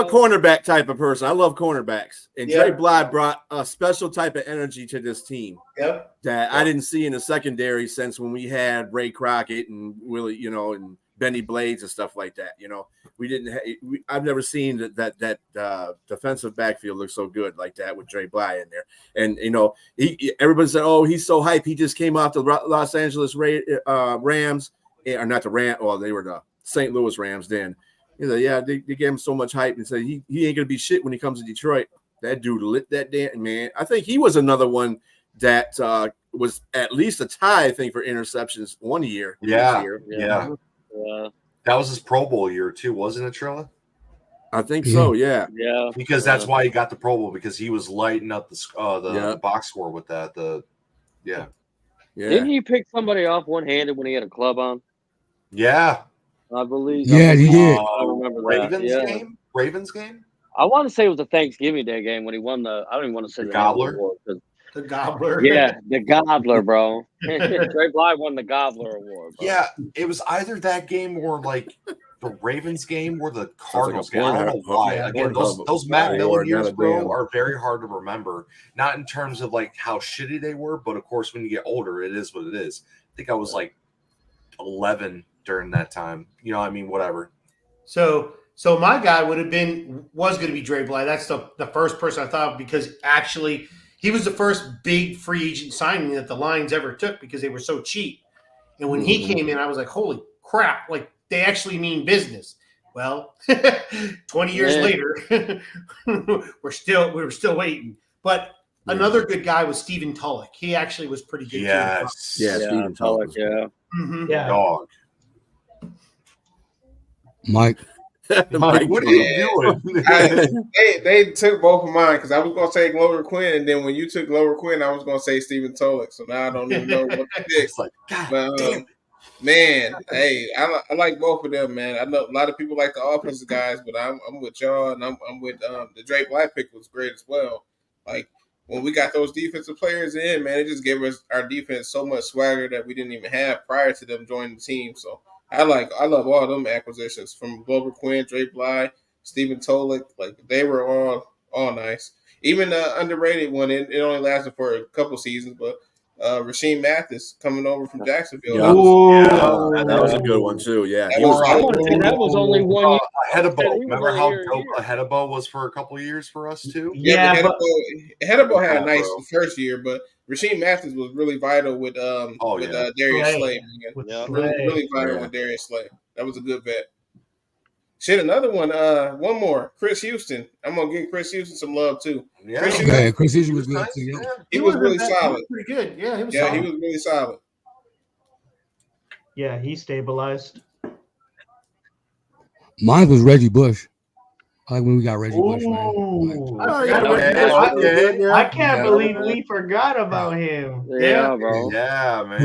cornerback type of person. I love cornerbacks, and Yeah. Dre Bly brought a special type of energy to this team Yep. that I didn't see in the secondary since when we had Ray Crockett and Willie, and Benny Blades and stuff like that. We didn't. I've never seen that defensive backfield look so good like that with Dre Bly in there. And everybody said, "Oh, he's so hype. He just came off the Los Angeles Rams, or not the Rams. Well, they were the St. Louis Rams then." He said, "Yeah, they gave him so much hype and said he ain't gonna be shit when he comes to Detroit." That dude lit that damn man. I think he was another one that was at least a tie, I think, for interceptions one year. Yeah. Yeah. That was his Pro Bowl year too, wasn't it, Trilla? I think so. Yeah. Yeah. Because that's why he got the Pro Bowl, because he was lighting up the box score with that. Didn't he pick somebody off one-handed when he had a club on? Yeah. I believe. Yeah, he did. I remember that. Ravens game. I want to say it was a Thanksgiving Day game when he won the. I don't even want to say the Gobbler? award, The Gobbler. Yeah, the Gobbler, bro. Trey Bly won the Gobbler award. Bro. Yeah, it was either that game or like the Ravens game or the Cardinals game. I don't know why. Yeah, Again, those Matt Millen years, bro, are very hard to remember. Not in terms of like how shitty they were, but of course, when you get older, it is what it is. I think I was like 11 during that time. Whatever. So my guy was going to be Dre Bly. That's the first person I thought of, because actually he was the first big free agent signing that the Lions ever took because they were so cheap. And when he came in, I was like, holy crap, like they actually mean business. Well, 20 years later, we're still waiting. But another good guy was Stephen Tulloch. He actually was pretty good. Yes. Yeah, Stephen Tulloch. Yeah. Mm-hmm. Yeah. Dog. Mike. Mike, what are you doing? They took both of mine because I was going to say Glover Quinn, and then when you took Glover Quinn, I was going to say Stephen Tulloch. So now I don't even know what to pick. It's like, God damn. Man, hey, I like both of them, man. I know a lot of people like the offensive guys, but I'm with y'all, and I'm with the Drake Black pick was great as well. Like when we got those defensive players in, man, it just gave us our defense so much swagger that we didn't even have prior to them joining the team. So I love all them acquisitions from Glover Quinn, Drake Bly, Stephen Tulloch. Like they were all nice. Even the underrated one, it only lasted for a couple seasons, but Rasheem Mathis coming over from Jacksonville. That was a good one too. Yeah, that was only 1 year. Hedebo. Remember how dope Hedebo was for a couple of years for us too? Yeah, Hedebo had a nice first year, but Rasheem Mathis was really vital with Darius Slay. Really vital with Darius Slay. That was a good vet. Shit, another one. One more. Chris Houston. I'm gonna give Chris Houston some love too. Yeah, Chris Houston was good too. He was really solid. He was pretty good. Yeah, he was. Yeah, he was really solid. Yeah, he stabilized. Mine was Reggie Bush. I like when we got Reggie Bush, man. I can't believe we forgot about him. Yeah, bro. Yeah, man.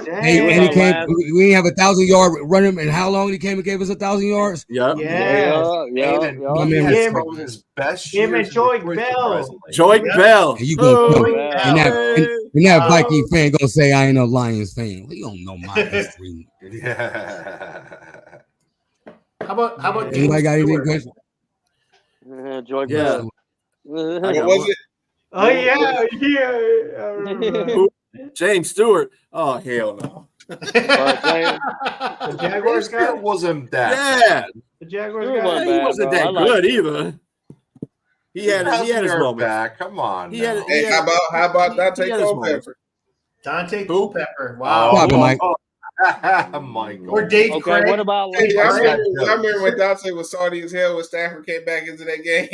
Hey, and he came. We didn't have 1,000-yard running, and how long he came and gave us 1,000 yards? Yeah. His best Him and Joik Bell. Joik Bell. And you and that Viking fan gonna say I ain't a Lions fan. We don't know my history. Yeah. How about anybody got anything good? Joik Bell. What was it? Oh yeah. James Stewart. Oh hell no. The Jaguars guy wasn't that. Yeah. The Jaguars guy. He wasn't that good either. He had his moment. Back. Come on. Hey, how about Dante Culpepper? Dante Culpepper. Wow. Mike. Michael. Or Dave Craig. What about I remember when Dante was salty as hell when Stafford came back into that game.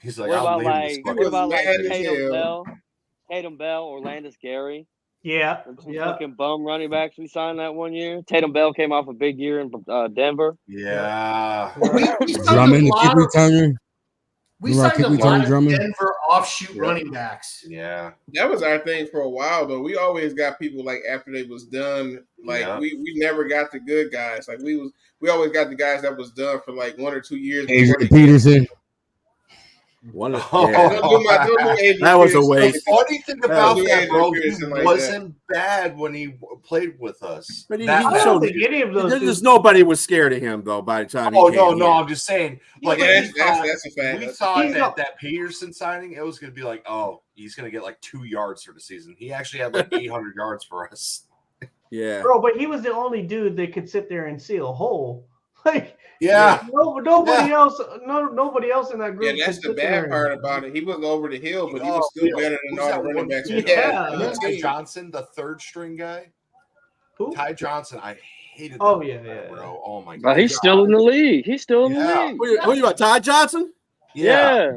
He's like, what about Tatum Bell, Orlando Gary? Yeah. Fucking bum running backs we signed that 1 year. Tatum Bell came off a big year in Denver. Yeah. Drummond, the kick returner. We signed a lot of Denver offshoot running backs. Yeah. That was our thing for a while, though. We always got people like after they was done. Like we never got the good guys. Like we always got the guys that was done for like 1 or 2 years. Adrian Peterson. One of Oh, yeah. Don't do Adrian That was a Peterson. waste. The funny thing about do that, bro, Adrian he Peterson like wasn't bad when he played with us. But he That I bad. don't think any of those There's dudes. nobody was scared of him though. By the time he Oh came no, here. I'm just saying. Like, Yeah, we that's a fact. we That's a thought fact. that that Peterson signing, it was going to be like, oh, he's going to get like 2 yards for the season. He actually had like 800 yards for us. Yeah. Bro, but he was the only dude that could sit there and seal a hole. Like, Yeah. nobody else in that group. Yeah, that's could the sit there bad part about it. He was over the hill, but he was still better than Who's all the that running one backs. kid? we had Yeah. on the Ty team. Johnson, the third string guy. Who? Ty Johnson, I hated. Oh, that yeah, guy, yeah. bro. Oh my Bro, god, he's still in the league. He's still in the Yeah. league. What are you about, Ty Johnson? Yeah.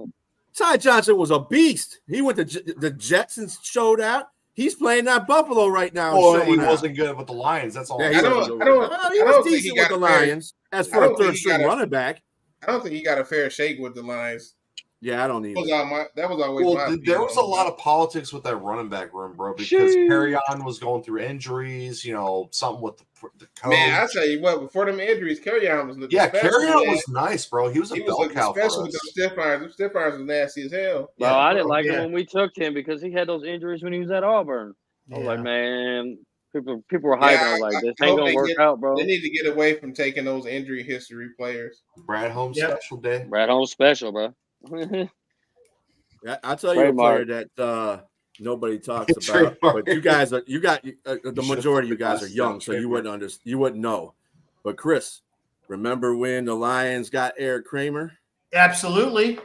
Ty Johnson was a beast. He went to the Jetsons, showed out. He's playing at Buffalo right now. Well, he showing out. wasn't good with the Lions. That's all. Yeah, I'm he I saying. don't- was, I don't- Well, he I was don't think he decent with got the a fair- Lions. As I for a don't think third he string got a- running back, I don't think he got a fair shake with the Lions. yeah, I don't That was, either. that was always Well, my there opinion was a on lot him. of politics with that running back room, bro, because Sheesh. Perrion was going through injuries, something with the coach. Man, I tell you what, before them injuries, Carryon was looking Yeah, special. Carrion man. was nice, bro. He was a He was bell looking cow for special with us. those stiff irons. Them stiff irons was nasty as hell. Bro, Yeah, I didn't bro. like Yeah. him when we took him because he had those injuries when he was at Auburn. I was like, man, people were hyping. I was like, this I ain't hope gonna they work out, bro. They need to get away from taking those injury history players. Brad Holmes Yep. special day. Brad Holmes special, bro. I'll tell you a Trademark. player that nobody talks about, Trademark. but you guys are the should've majority of you put guys are glasses young, on, so you trademark. you wouldn't know. But Chris, remember when the Lions got Eric Kramer? Absolutely. He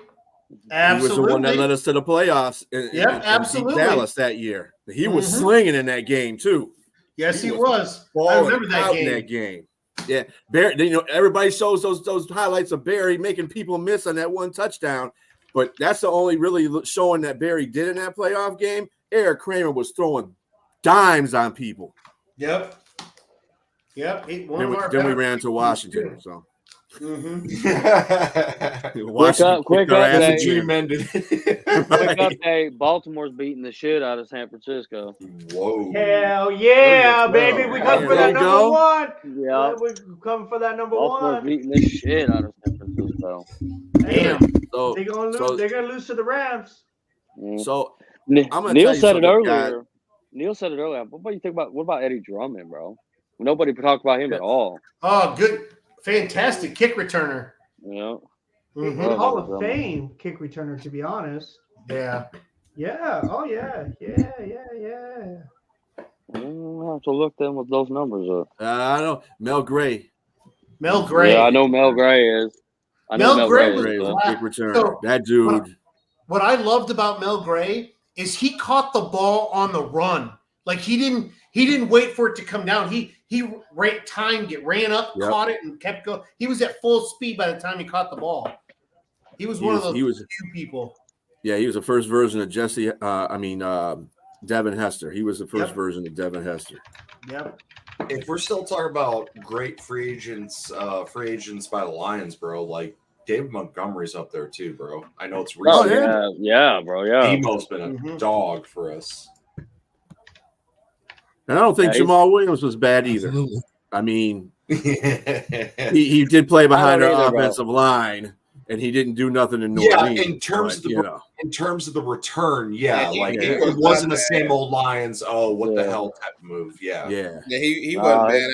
was the one that Absolutely. led us to the playoffs. Yep, beat absolutely. Dallas that year. He was Mhm. slinging in that game too. Yes, he He was. I Balling remember that out game. in that game. Yeah, Barry. Everybody shows those highlights of Barry making people miss on that one touchdown, but that's the only really showing that Barry did in that playoff game. Eric Kramer was throwing dimes on people. Yep. Yep. Then we ran to Washington. So Washington quick kicked our ass update. The dream again. ended. Quick update: Baltimore's beating the shit out of San Francisco. Whoa. Hell yeah, There you baby. go. We coming for There that you number go. one. Yeah, We're coming for that number Baltimore's one. beating the shit out of San Francisco. Damn. So, They're gonna lose. so, They're gonna lose to the Rams. Mm. so Ne- I'm gonna Neil tell you said it something, earlier. Neil said it earlier. What about you think about? What about Eddie Drummond, bro? Nobody talked about him at all. Oh, good. Fantastic kick returner. You know, Mhm. Oh, Hall my of God. Fame kick returner, to be honest. Yeah. Yeah. Oh yeah. Yeah. I have to look them with those numbers up. I don't. Mel Gray. Mel Gray. Yeah, I know Mel Gray is. I know Mel Mel Gray Gray was Gray is. was though. a kick returner. So, that dude. What I loved about Mel Gray is he caught the ball on the run. Like he didn't wait for it to come down. He timed it, ran up, Yep. caught it, and kept going. He was at full speed by the time he caught the ball. He was one of those few people. Yeah, he was the first version of Devin Hester. He was the first Yep. version of Devin Hester. Yep. If we're still talking about great free agents by the Lions, bro, like David Montgomery's up there too, bro. I know it's Oh recent. yeah, bro, yeah. Demo's been a Mhm. dog for us. And I don't think Yeah, Jamal Williams was bad either. Absolutely. I mean, Yeah, he did play behind I don't our either, bro. offensive line, and he didn't do nothing in New Orleans. in terms but, of in terms of the return, Yeah, like he it was wasn't not the same bad. old Lions. Oh, what the Yeah. hell type of move? Yeah. yeah. Yeah, he wasn't Nah, bad.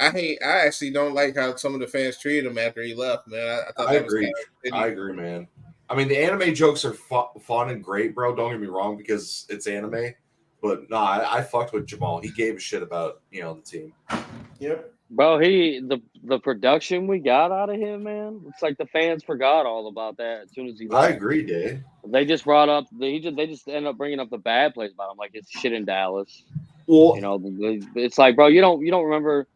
I actually don't like how some of the fans treated him after he left, man. I thought I that agree. was I agree, man. I mean, the anime jokes are fun and great, bro. Don't get me wrong, because it's anime. But no, I fucked with Jamal. He gave a shit about the team. Yep. Bro, the production we got out of him, man. It's like the fans forgot all about that as soon as he I left. agree, Dave. They just brought up they just end up bringing up the bad plays about him, like it's shit in Dallas. Well, It's like, bro, you don't remember.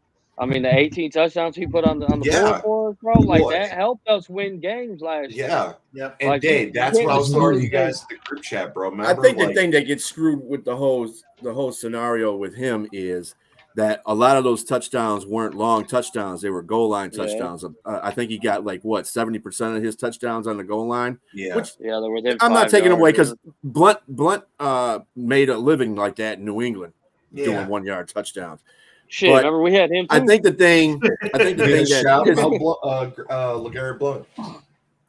I mean, the 18 touchdowns he put on the Yeah. board for us, bro. Like What? that helped us win games last year. yeah. Yep. And Like, Dave, you that's can't what I was just telling lose you guys in the group chat, bro. Remember, I think the like, thing that gets screwed with the whole scenario with him is that a lot of those touchdowns weren't long touchdowns; they were goal line Yeah. touchdowns. I think he got 70% of his touchdowns on the goal line. yeah. Which Yeah, they're within. I'm not 5 taking yards, away yeah. because Blunt made a living like that in New England, doing Yeah. 1 yard touchdowns. Shit, but remember we had him too. I think the thing Shout that out LeGarrette Blunt.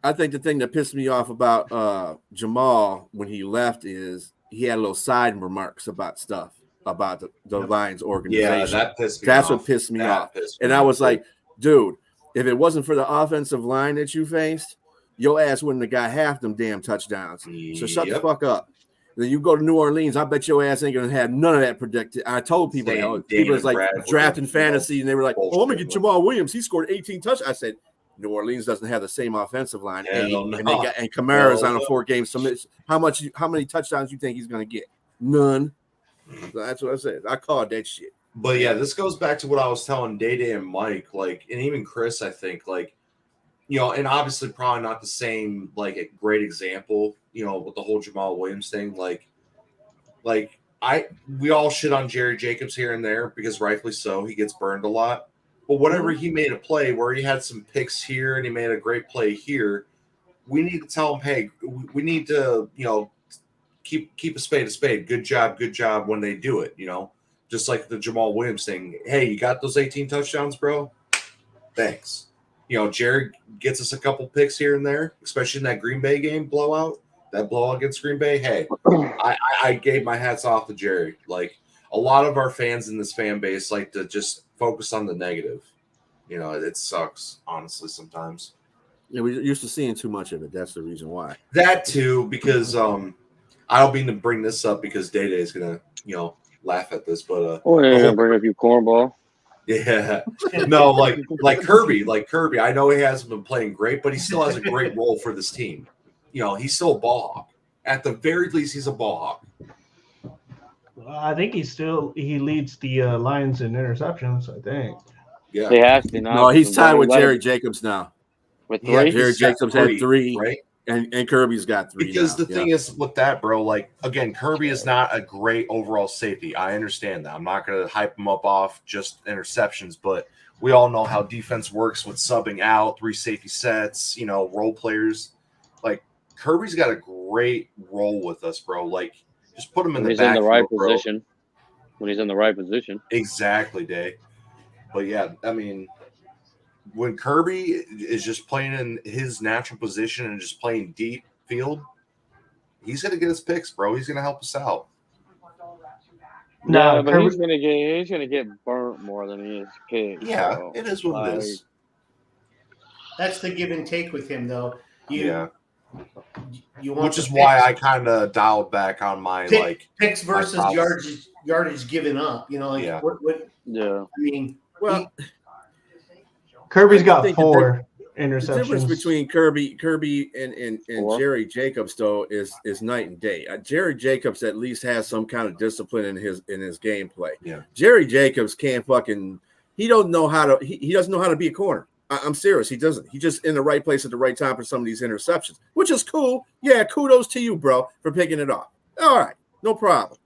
I think the thing that pissed me off about Jamal when he left is he had little side remarks about stuff about the Lions organization. Yeah, that pissed me That's off. what pissed me That off. pissed me And I off, was too. like, dude, if it wasn't for the offensive line that you faced, your ass wouldn't have got half them damn touchdowns. So shut the Yep. fuck up. Then you go to New Orleans, I bet your ass ain't gonna have none of that predicted. I told people Same that. People was like Bradford, drafting you know, fantasy, and they were like, "Oh, I'm gonna get bullshit. Jamal Williams. He scored 18 touchdowns." I said, New Orleans doesn't have the same offensive line, Hell and no. Kamara's Hell on a no. 4-game submission. How many touchdowns you think he's gonna get? None. So that's what I said. I called that shit. But yeah, this goes back to what I was telling Day and Mike, like, and even Chris, I think, like, you know, and obviously probably not the same, like, a great example, you know, with the whole Jamal Williams thing. We all shit on Jerry Jacobs here and there because rightfully so, he gets burned a lot. But whenever he made a play where he had some picks here and he made a great play here, we need to tell him, hey, we need to, you know, keep a spade a spade. Good job when they do it, you know. Just like the Jamal Williams thing. Hey, you got those 18 touchdowns, bro? Thanks. You know, Jerry gets us a couple picks here and there, especially in that Green Bay game blowout. That blowout against Green Bay. Hey, I gave my hats off to Jerry. Like, a lot of our fans in this fan base like to just focus on the negative. You know, it sucks, honestly, sometimes. Yeah, we're used to seeing too much of it. That's the reason why. That too, because I don't mean to bring this up because Day Day is gonna, you know, laugh at this, but you're gonna bring up your cornball. Yeah, no, like Kirby, I know he hasn't been playing great, but he still has a great role for this team. You know, he's still a ball hawk. At the very least, he's a ball hawk. I think he leads the Lions in interceptions. I think. Yeah, He has to now. No, he's tied with Jerry Jacobs now. With Yeah, 3? Jerry Jacobs had 3, right? And Kirby's got 3. Because now. the thing is with that, bro, like, again, Kirby is not a great overall safety. I understand that. I'm not going to hype him up off just interceptions, but we all know how defense works with subbing out, 3 safety sets, you know, role players. Like, Kirby's got a great role with us, bro. Like, just put him in When the he's in the right backfield, position. When he's in the right position. Exactly, Day. But yeah, I mean, when Kirby is just playing in his natural position and just playing deep field, he's gonna get his picks, bro. He's gonna help us out. No, Yeah, but Kirby- he's gonna get burnt more than he is kicked. Yeah, so, it is what it is. That's the give and take with him, though. You want Which the is why picks- I kind of dialed back on my picks versus my yardage given up. You know, like Yeah. what Yeah. I mean. Well, Kirby's I got think 4 the difference interceptions. between Kirby and 4. Jerry Jacobs though is night and day. Jerry Jacobs at least has some kind of discipline in his gameplay. Yeah. Jerry Jacobs can't fucking. He doesn't know how to be a corner. I'm serious. He doesn't. He's just in the right place at the right time for some of these interceptions, which is cool. Yeah, kudos to you, bro, for picking it off. All right, no problem.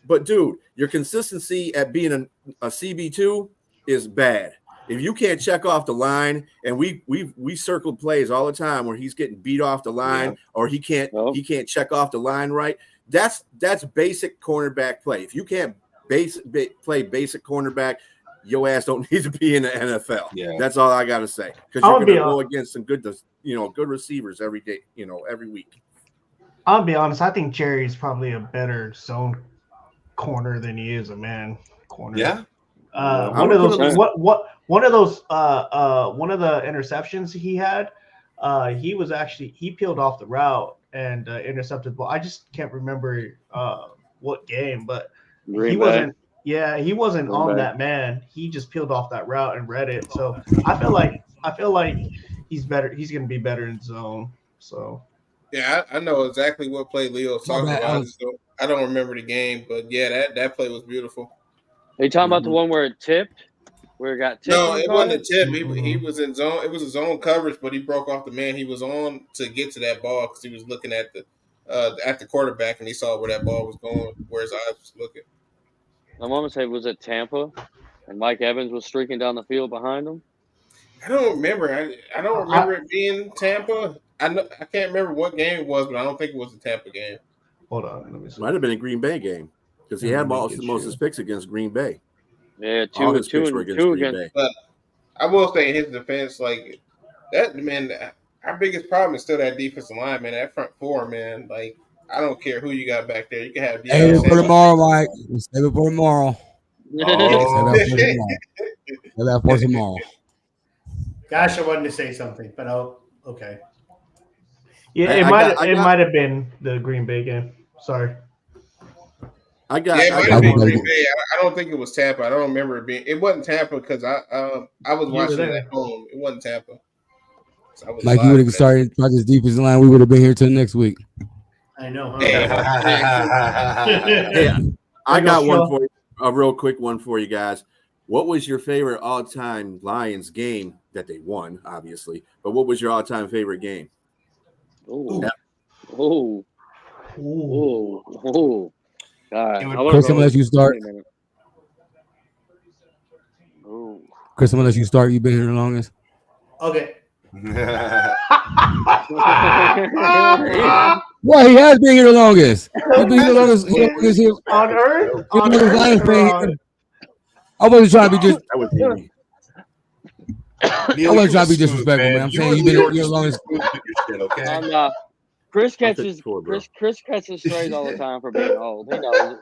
But dude, your consistency at being a CB2 is bad. If you can't check off the line, and we circled plays all the time where he's getting beat off the line, or he can't check off the line right. That's basic cornerback play. If you can't play basic cornerback, your ass don't need to be in the NFL. Yeah, that's all I gotta say. Because you're gonna go against some good receivers every day, every week. I'll be honest. I think Jerry's probably a better zone corner than he is a man corner. Yeah. One of the interceptions he had, he peeled off the route and intercepted the ball. I just can't remember what game, but he wasn't on that man. He just peeled off that route and read it. So I feel like he's better. He's going to be better in zone. So yeah, I know exactly what play Leo's talking about. I don't remember the game, but yeah, that play was beautiful. Are you talking about the one where it tipped? Where it got tipped? No, it wasn't a tip. He was in zone. It was a zone coverage, but he broke off the man he was on to get to that ball because he was looking at the quarterback and he saw where that ball was going, where his eyes was looking. I want to say, was it Tampa? And Mike Evans was streaking down the field behind him? I don't remember. I don't remember it being Tampa. I can't remember what game it was, but I don't think it was the Tampa game. Hold on, let me see. Might have been a Green Bay game because he had most of his picks against Green Bay. Yeah, all his picks were against Green Bay. But I will say in his defense, like that man, Our biggest problem is still that defensive line, man. That front four, man. Like, I don't care who you got back there. You can have Save Deion it for Sanders. tomorrow, Mike. Save it for tomorrow. Save Oh, that for tomorrow. Save that for tomorrow. Gosh, I wanted to say something, but okay. Yeah, Hey, it I might got- it might have been the Green Bay game. Sorry. I got. Yeah, it I might got have been one. Green Bay. I don't think it was Tampa. I don't remember it being. It wasn't Tampa because I was were watching it there. at home. It wasn't Tampa. So I was Mike, you live would for have that. started try this defensive line. We would have been here till next week. I know, huh? Hey, I Go, got one Shaw. for you, a real quick one for you guys. What was your favorite all-time Lions game that they won, obviously? But what was your all-time favorite game? Ooh. Yeah. Ooh. Ooh. Ooh. All right. I wanna Chris, I'm go- gonna let you start. wait a minute. Ooh. Chris, I'm gonna let you start. You've been here the longest. Okay. Well, he has been here the longest. He's been here the longest. He was here. On Earth? He On was Earth? Lions or fan. on- I wasn't trying to be just. That was easy. I wasn't trying to be disrespectful, man. I'm saying you've been here the longest. Okay. Chris I'll take catches the tour, bro. Chris catches strays all the time for being old. He knows it.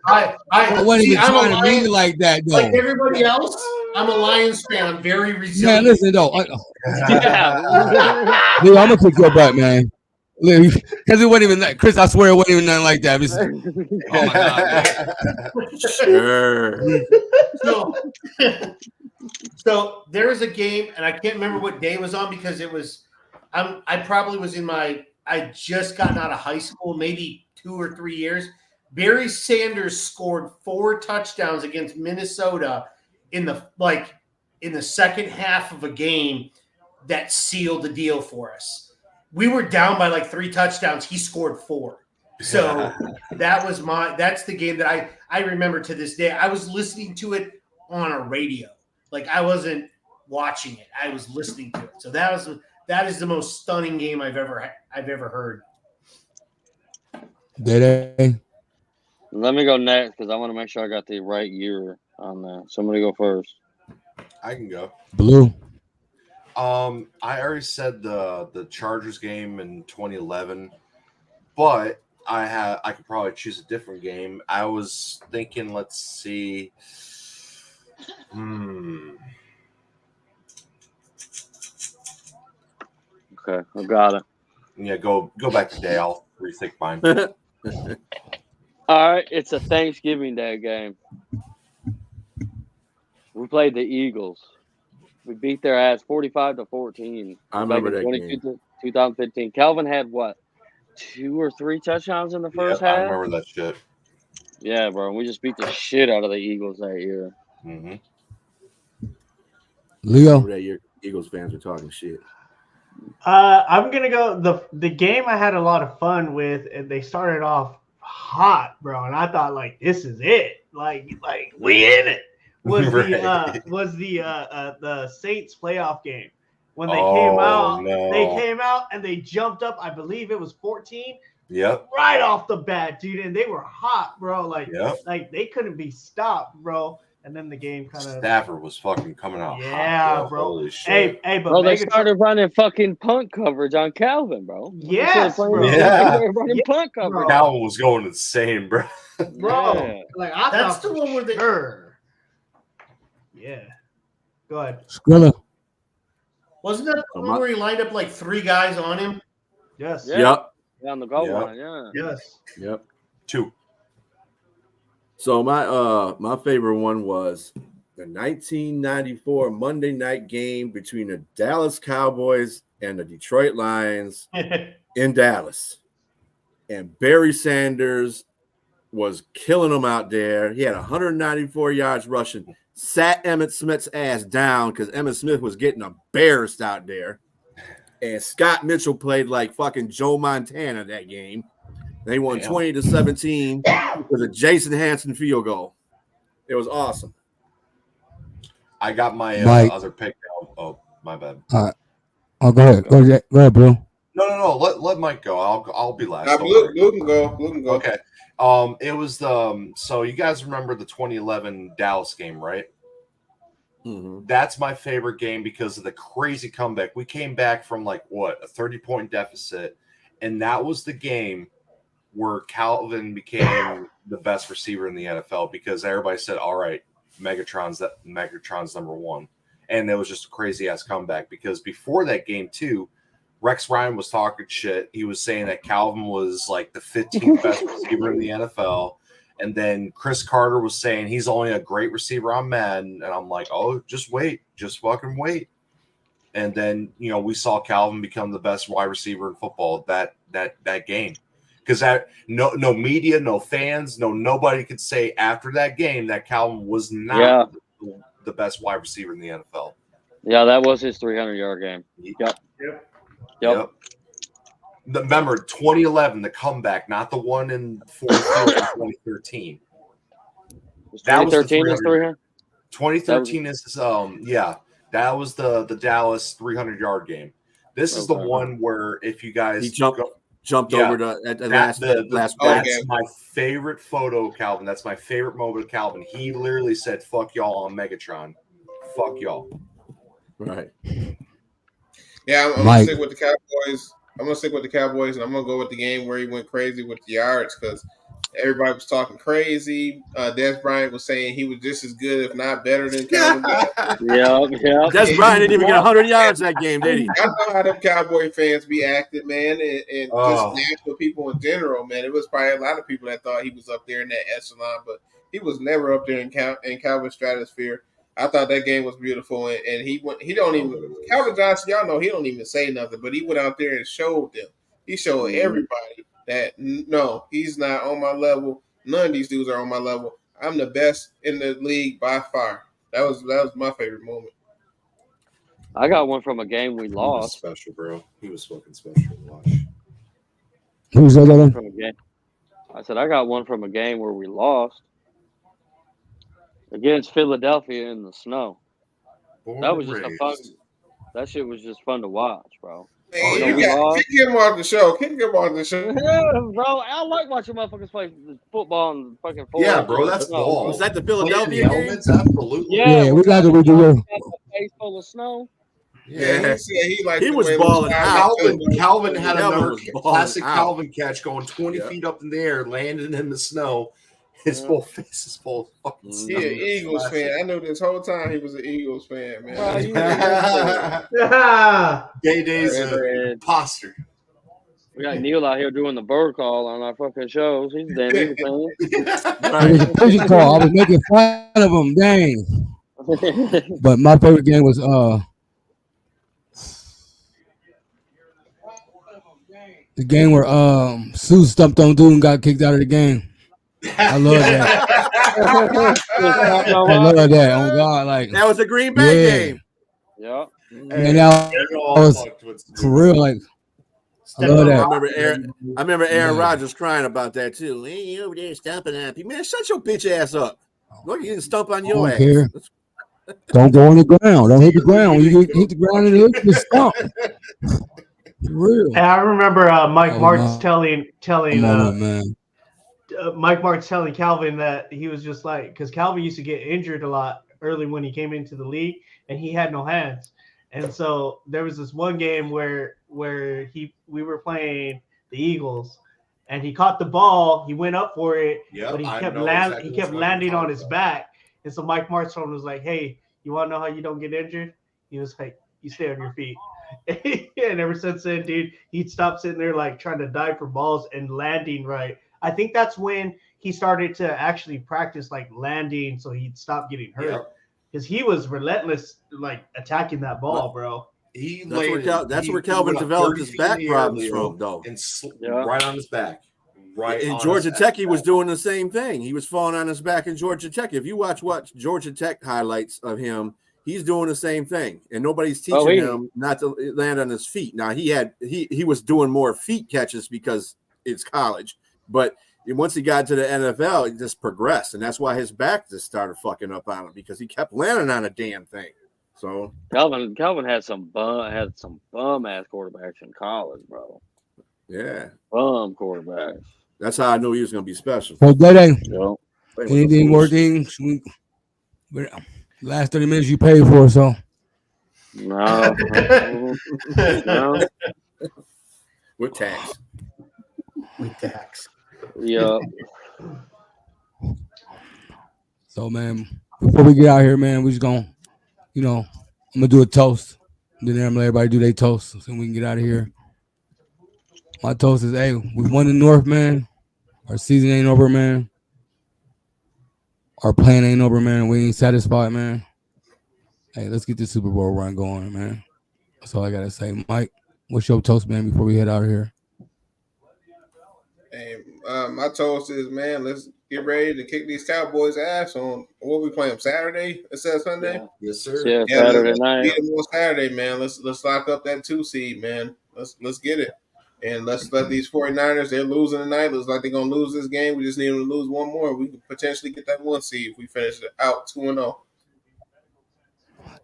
I wasn't see, even I'm a trying to mean Lions- it like that, though. like everybody else. I'm a Lions fan. I'm very Man, resilient. listen, though. Yeah. Dude, I'm gonna kick your butt, man. Because it wasn't even that. Chris, I swear it wasn't even nothing like that. It's- oh my god. Sure. So there was a game, and I can't remember what day it was on because it was. I probably was in my. I just gotten out of high school, maybe 2 or 3 years. Barry Sanders scored 4 touchdowns against Minnesota in the second half of a game that sealed the deal for us. We were down by like 3 touchdowns. He scored 4. So that's the game that I remember to this day. I was listening to it on a radio. Like I wasn't watching it. I was listening to it. So that is the most stunning game I've ever heard. Did Let me go next because I want to make sure I got the right year on that. Somebody go first. I can go. Blue. I already said the Chargers game in 2011, but I could probably choose a different game. I was thinking, let's see. Okay, I got it. Yeah, go back to Dale. Rethink mine. All right, it's a Thanksgiving Day game. We played the Eagles. We beat their ass 45-14. I remember Back that in game. 2015. Kelvin had what? 2 or 3 touchdowns in the first half? I remember that shit. Yeah, bro. We just beat the shit out of the Eagles that year. Mm-hmm. Leo. Remember that year, Eagles fans were talking shit. I'm gonna go the game I had a lot of fun with, and they started off hot, bro. And I thought like this is it, like we in it. Was Right. the Saints playoff game when they Oh, came out? no. They came out and they jumped up. I believe it was 14 Yep. right off the bat, dude, and they were hot, bro. Like they couldn't be stopped, bro. And then the game kind of Stafford was fucking coming out. Yeah, hot, bro. Holy shit. Hey, but Bro, they Megatron- started running fucking punt coverage on Calvin, bro. Yes, bro. Yeah. They were running Yeah, punt coverage. Calvin was going insane, bro. bro. Yeah. Like I That's thought the one where they. sure. Yeah. Go ahead. Skrilla. Wasn't that the one where he lined up like 3 guys on him? Yes. Yeah. Yep. Yeah, on the goal Yep. line, yeah. Yes. Yep. 2. So my favorite one was the 1994 Monday night game between the Dallas Cowboys and the Detroit Lions in Dallas. And Barry Sanders was killing them out there. He had 194 yards rushing, sat Emmitt Smith's ass down because Emmitt Smith was getting embarrassed out there. And Scott Mitchell played like fucking Joe Montana that game. They won 20-17 with a Jason Hansen field goal. It was awesome. I got my Mike. other pick now. Oh, my bad. Oh, go ahead. Go ahead, bro. No. Let Mike go. I'll be last. Nah, Don't Blue, worry. Blue can go. Blue can go. Okay. It was the so you guys remember the 2011 Dallas game, right? That's my favorite game because of the crazy comeback. We came back from a 30-point deficit, and that was the game where Calvin became the best receiver in the NFL because everybody said, all right, Megatron's number one. And it was just a crazy ass comeback because before that game too, Rex Ryan was talking shit. He was saying that Calvin was like the 15th best receiver in the NFL. And then Chris Carter was saying he's only a great receiver on Madden. And I'm like, oh, just wait. Just fucking wait. And then, we saw Calvin become the best wide receiver in football that game. Because no media, no fans, nobody could say after that game that Calvin was not the best wide receiver in the NFL. Yeah, that was his 300-yard game. Yep. Remember, 2011, the comeback, not the one in 2013. That was 2013 2013 is that was the Dallas 300-yard game. This is the one where if you guys jumped over the last that's my favorite photo of Calvin. That's my favorite moment of Calvin. He literally said, "Fuck y'all" on Megatron. Fuck y'all. Right. Yeah, I'm gonna stick with the Cowboys. I'm gonna stick with the Cowboys, and I'm gonna go with the game where he went crazy with the yards because everybody was talking crazy. Des Bryant was saying he was just as good, if not better, than Calvin. Yeah. Des Bryant didn't even get 100 yards that game, did he? I know how them Cowboy fans be acting, man, and just national people in general, man. It was probably a lot of people that thought he was up there in that echelon, but he was never up there in Calvin's stratosphere. I thought that game was beautiful, and Calvin Johnson, y'all know he don't even say nothing, but he went out there and showed them. He showed everybody that no, he's not on my level. None of these dudes are on my level. I'm the best in the league by far. That was my favorite moment. I got one from a game we lost. He was special, bro. He was fucking special to watch. Who's the other one? From a game. I said I got one from a game where we lost against Philadelphia in the snow. That was just that shit was just fun to watch, bro. Hey, kick him off the show. Kick him off the show. Yeah, bro. I like watching motherfuckers play football and fucking football. Yeah, bro, that's ball. Was that the Philadelphia game? Absolutely. Yeah, we got to redo it. Face full of snow. Yeah, he was balling out. Calvin had another classic Calvin catch going 20 feet up in the air, landing in the snow. His whole face is full of fucking snow. Yeah, Eagles fan. I knew this whole time he was an Eagles fan, man. Gay days of imposter. We got Neil out here doing the bird call on our fucking shows. He's damn Eagles fan. It was a pigeon call. I was making fun of him, dang. But my favorite game was the game where Sue stumped on dude and got kicked out of the game. I love that. I love that. Oh God, that was a Green Bay game. Yeah. And that was for real. Like I love that. I remember Aaron Rodgers crying about that too. Hey, you over there stomping on people. Man, shut your bitch ass up. Look, you didn't stomp on your ass. Care. Don't go on the ground. Don't hit the ground. When you hit the ground and hit the stump. For real. And I remember Mike Martz telling Mike Martz telling Calvin that he was just like, because Calvin used to get injured a lot early when he came into the league, and he had no hands. And so there was this one game where we were playing the Eagles, and he caught the ball, he went up for it, but he kept landing on his back. And so Mike Martz told him, was like, hey, you want to know how you don't get injured? He was like, you stay on your feet. And ever since then, dude, he'd stop sitting there like trying to dive for balls and landing right. I think that's when he started to actually practice like landing, so he'd stop getting hurt because he was relentless, like attacking that ball, bro. That's where Calvin developed his back problems from, though, and right on his back. Right. In Georgia Tech, he was doing the same thing. He was falling on his back in Georgia Tech. If you watch Georgia Tech highlights of him, he's doing the same thing, and nobody's teaching him not to land on his feet. Now he was doing more feet catches because it's college, but once he got to the NFL, he just progressed, and that's why his back just started fucking up on him because he kept landing on a damn thing. So Calvin had some bum ass quarterbacks in college, bro. Yeah, bum quarterbacks. That's how I knew he was going to be special. So anything more things? Last 30 minutes you paid for, so No. No. With tax. With tax. Yup. So, man, before we get out here, man, we just gonna, I'm gonna do a toast. Then I'm gonna let everybody do their toast so we can get out of here. My toast is, hey, we won the North, man. Our season ain't over, man. Our plan ain't over, man. We ain't satisfied, man. Hey, let's get this Super Bowl run going, man. That's all I gotta say. Mike, what's your toast, man, before we head out of here? Hey, my toast is, man, let's get ready to kick these Cowboys' ass on what we playing Saturday instead of Sunday. Yeah. Yes, sir. Yeah, Yeah, Saturday let's night. beat them on Saturday, man. Let's lock up that 2 seed, man. Let's get it. And let's let these 49ers, they're losing tonight. Looks like they're gonna lose this game. We just need them to lose one more. We can potentially get that 1 seed if we finish it out 2-0.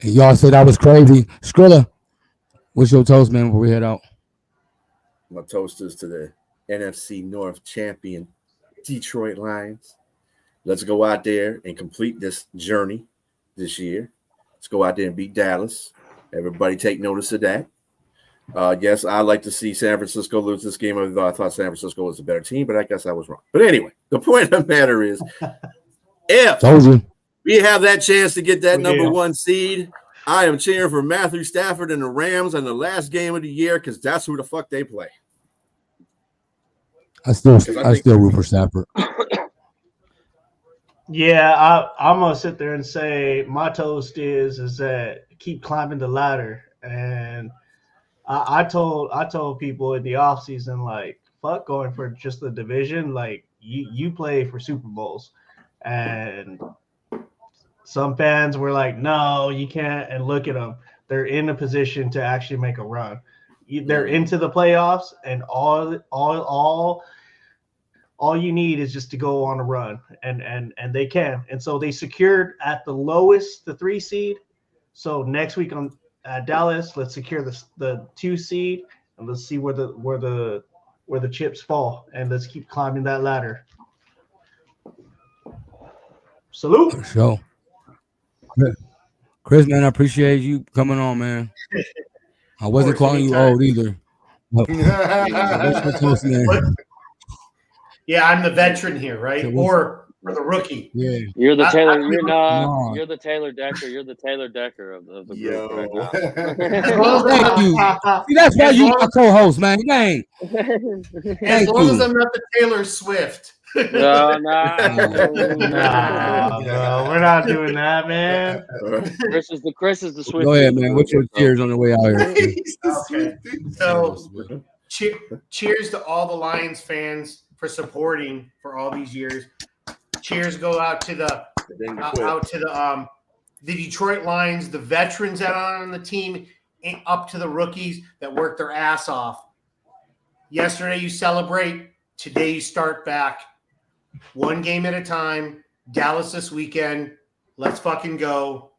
And y'all said I was crazy. Skrilla, what's your toast, man, before we head out? My toast is to the NFC North Champion, Detroit Lions. Let's go out there and complete this journey this year. Let's go out there and beat Dallas. Everybody take notice of that. Yes, I'd like to see San Francisco lose this game, although I thought San Francisco was a better team, but I guess I was wrong. But anyway, the point of the matter is, if Told you. we have that chance to get that number 1 seed, I am cheering for Matthew Stafford and the Rams in the last game of the year because that's who the fuck they play. I still root for Stafford. Yeah, I'm gonna sit there and say my toast is that keep climbing the ladder. And I told people in the offseason, like, fuck going for just the division. Like, you play for Super Bowls. And some fans were like, no, you can't. And look at them. They're in a position to actually make a run. They're into the playoffs, and all you need is just to go on a run, and they can. And so they secured at the lowest the 3 seed. So next week on Dallas, let's secure the 2 seed, and let's see where the chips fall, and let's keep climbing that ladder. Salute. For sure. Chris, man, I appreciate you coming on, man. I wasn't calling you old either. What's your toast, man? Yeah, I'm the veteran here, right? Or the rookie. Yeah. You're the Taylor. No. You're the Taylor Decker. You're the Taylor Decker of the group Yo. right now. Thank you. See, that's why you my co-host, man. Dang. As long as I'm not the Taylor Swift. No, Nah, bro, we're not doing that, man. Chris is the Swift. Go ahead, man. What's your cheers on the way out here? Okay. So cheers to all the Lions fans for supporting for all these years. Cheers go out to the Detroit Lions, the veterans that are on the team, and up to the rookies that work their ass off. Yesterday you celebrate, today you start back. 1 game at a time. Dallas this weekend. Let's fucking go.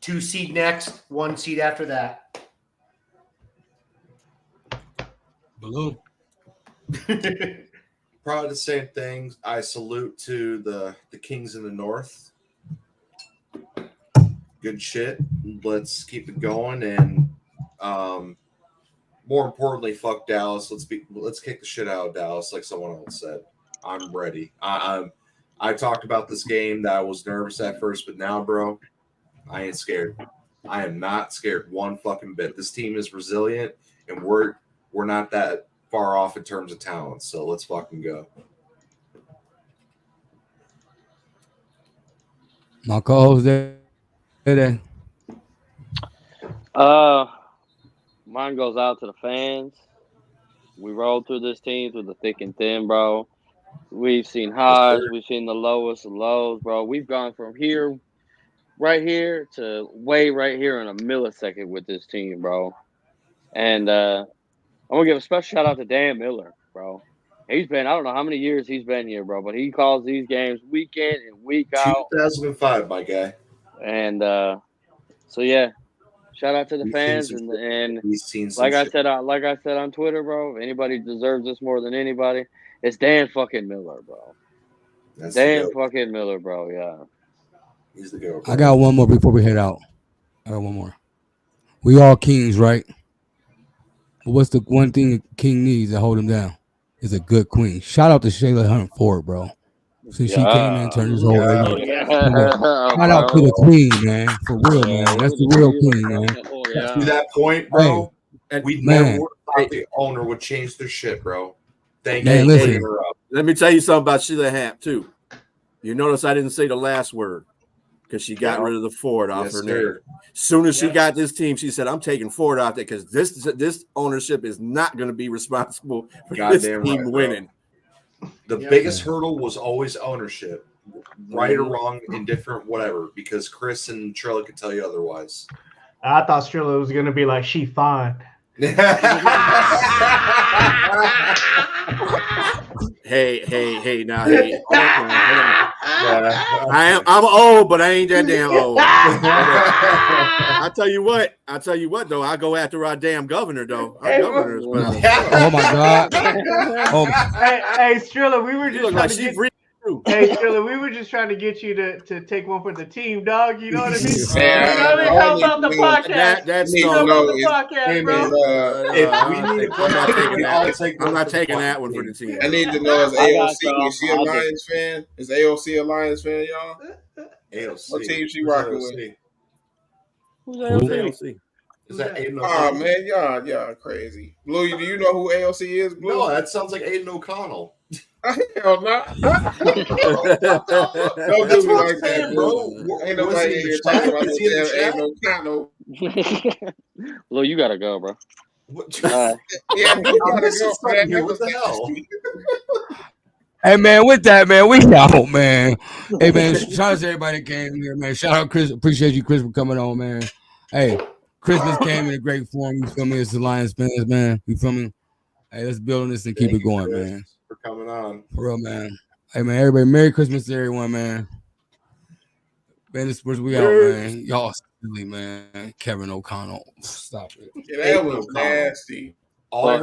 2 seed next, 1 seed after that. Balloon. Probably the same things. I salute to the Kings in the North. Good shit. Let's keep it going, and more importantly, fuck Dallas. Let's kick the shit out of Dallas, like someone else said. I'm ready. I talked about this game that I was nervous at first, but now, bro, I ain't scared. I am not scared one fucking bit. This team is resilient, and we're not that far off in terms of talent. So let's fucking go. My co-host there. Mine goes out to the fans. We rolled through this team through the thick and thin, bro. We've seen highs, we've seen the lowest of lows, bro. We've gone from here, right here, to way right here in a millisecond with this team, bro. And I'm gonna give a special shout out to Dan Miller, bro. He's been, I don't know how many years he's been here, bro, but he calls these games week in and week out. 2005, my guy. And so yeah, shout out to the fans and like I said on Twitter, bro. If anybody deserves this more than anybody, it's Dan fucking Miller, bro. That's Dan fucking Miller, bro. Yeah. He's the go. I got one more before we head out. I got one more. We all kings, right? But what's the one thing a king needs to hold him down? Is a good queen. Shout out to Shayla Hunt Ford, bro. Since she came in and turned this whole thing. Shout out to the queen, man. For real, man. That's the real queen, man. To that point, bro, we man. never would have thought the owner would change their shit, bro. Thank Man, you. listen. Let me tell you something about Sheila Hamp, too. You notice I didn't say the last word because she got rid of the Ford off her name. As soon as she got this team, she said, I'm taking Ford out there because this ownership is not going to be responsible for this team winning. The biggest hurdle was always ownership, right or wrong, indifferent, whatever, because Chris and Trilla could tell you otherwise. I thought Strilla was going to be like, she fine. Hey. Now, hey. I'm old, but I ain't that damn old. I tell you what, though. I go after our damn governor, though. Our governor is oh my God. Hey, Strilla, we were just trying to get. Hey, Strilla, we were just trying to get you to take one for the team, dog. You know what I mean? How about the podcast? That's how about the podcast, bro? I'm not taking that one for the team. I need to know, is AOC, is she a Lions fan? Is AOC a Lions fan, y'all? AOC. What team she rocking with? Who's AOC? Is that Aiden Oh, O'Connell? man, y'all crazy. Blue, do you know who AOC is, Blue? No, that sounds like Aiden O'Connell. Hell no. Don't do me like that, bro. Ain't nobody in here talking about no damn Aiden O'Connell. Lil, you gotta go, bro. Yeah, you gotta go for that. What the hell? Hey man, with that, man, we out, man. Hey man, shout out to everybody that came here, man. Shout out Chris. Appreciate you, Chris, for coming on, man. Hey, Christmas came in a great form. You feel me? It's the Lions fans, man. You feel me? Hey, let's build on this and keep it going, man. For coming on. For real, man. Hey man, everybody, Merry Christmas to everyone, man. Man, this was we out, man. Y'all silly, man. Kevin O'Connell. Stop it. Yeah, that was nasty. All I heard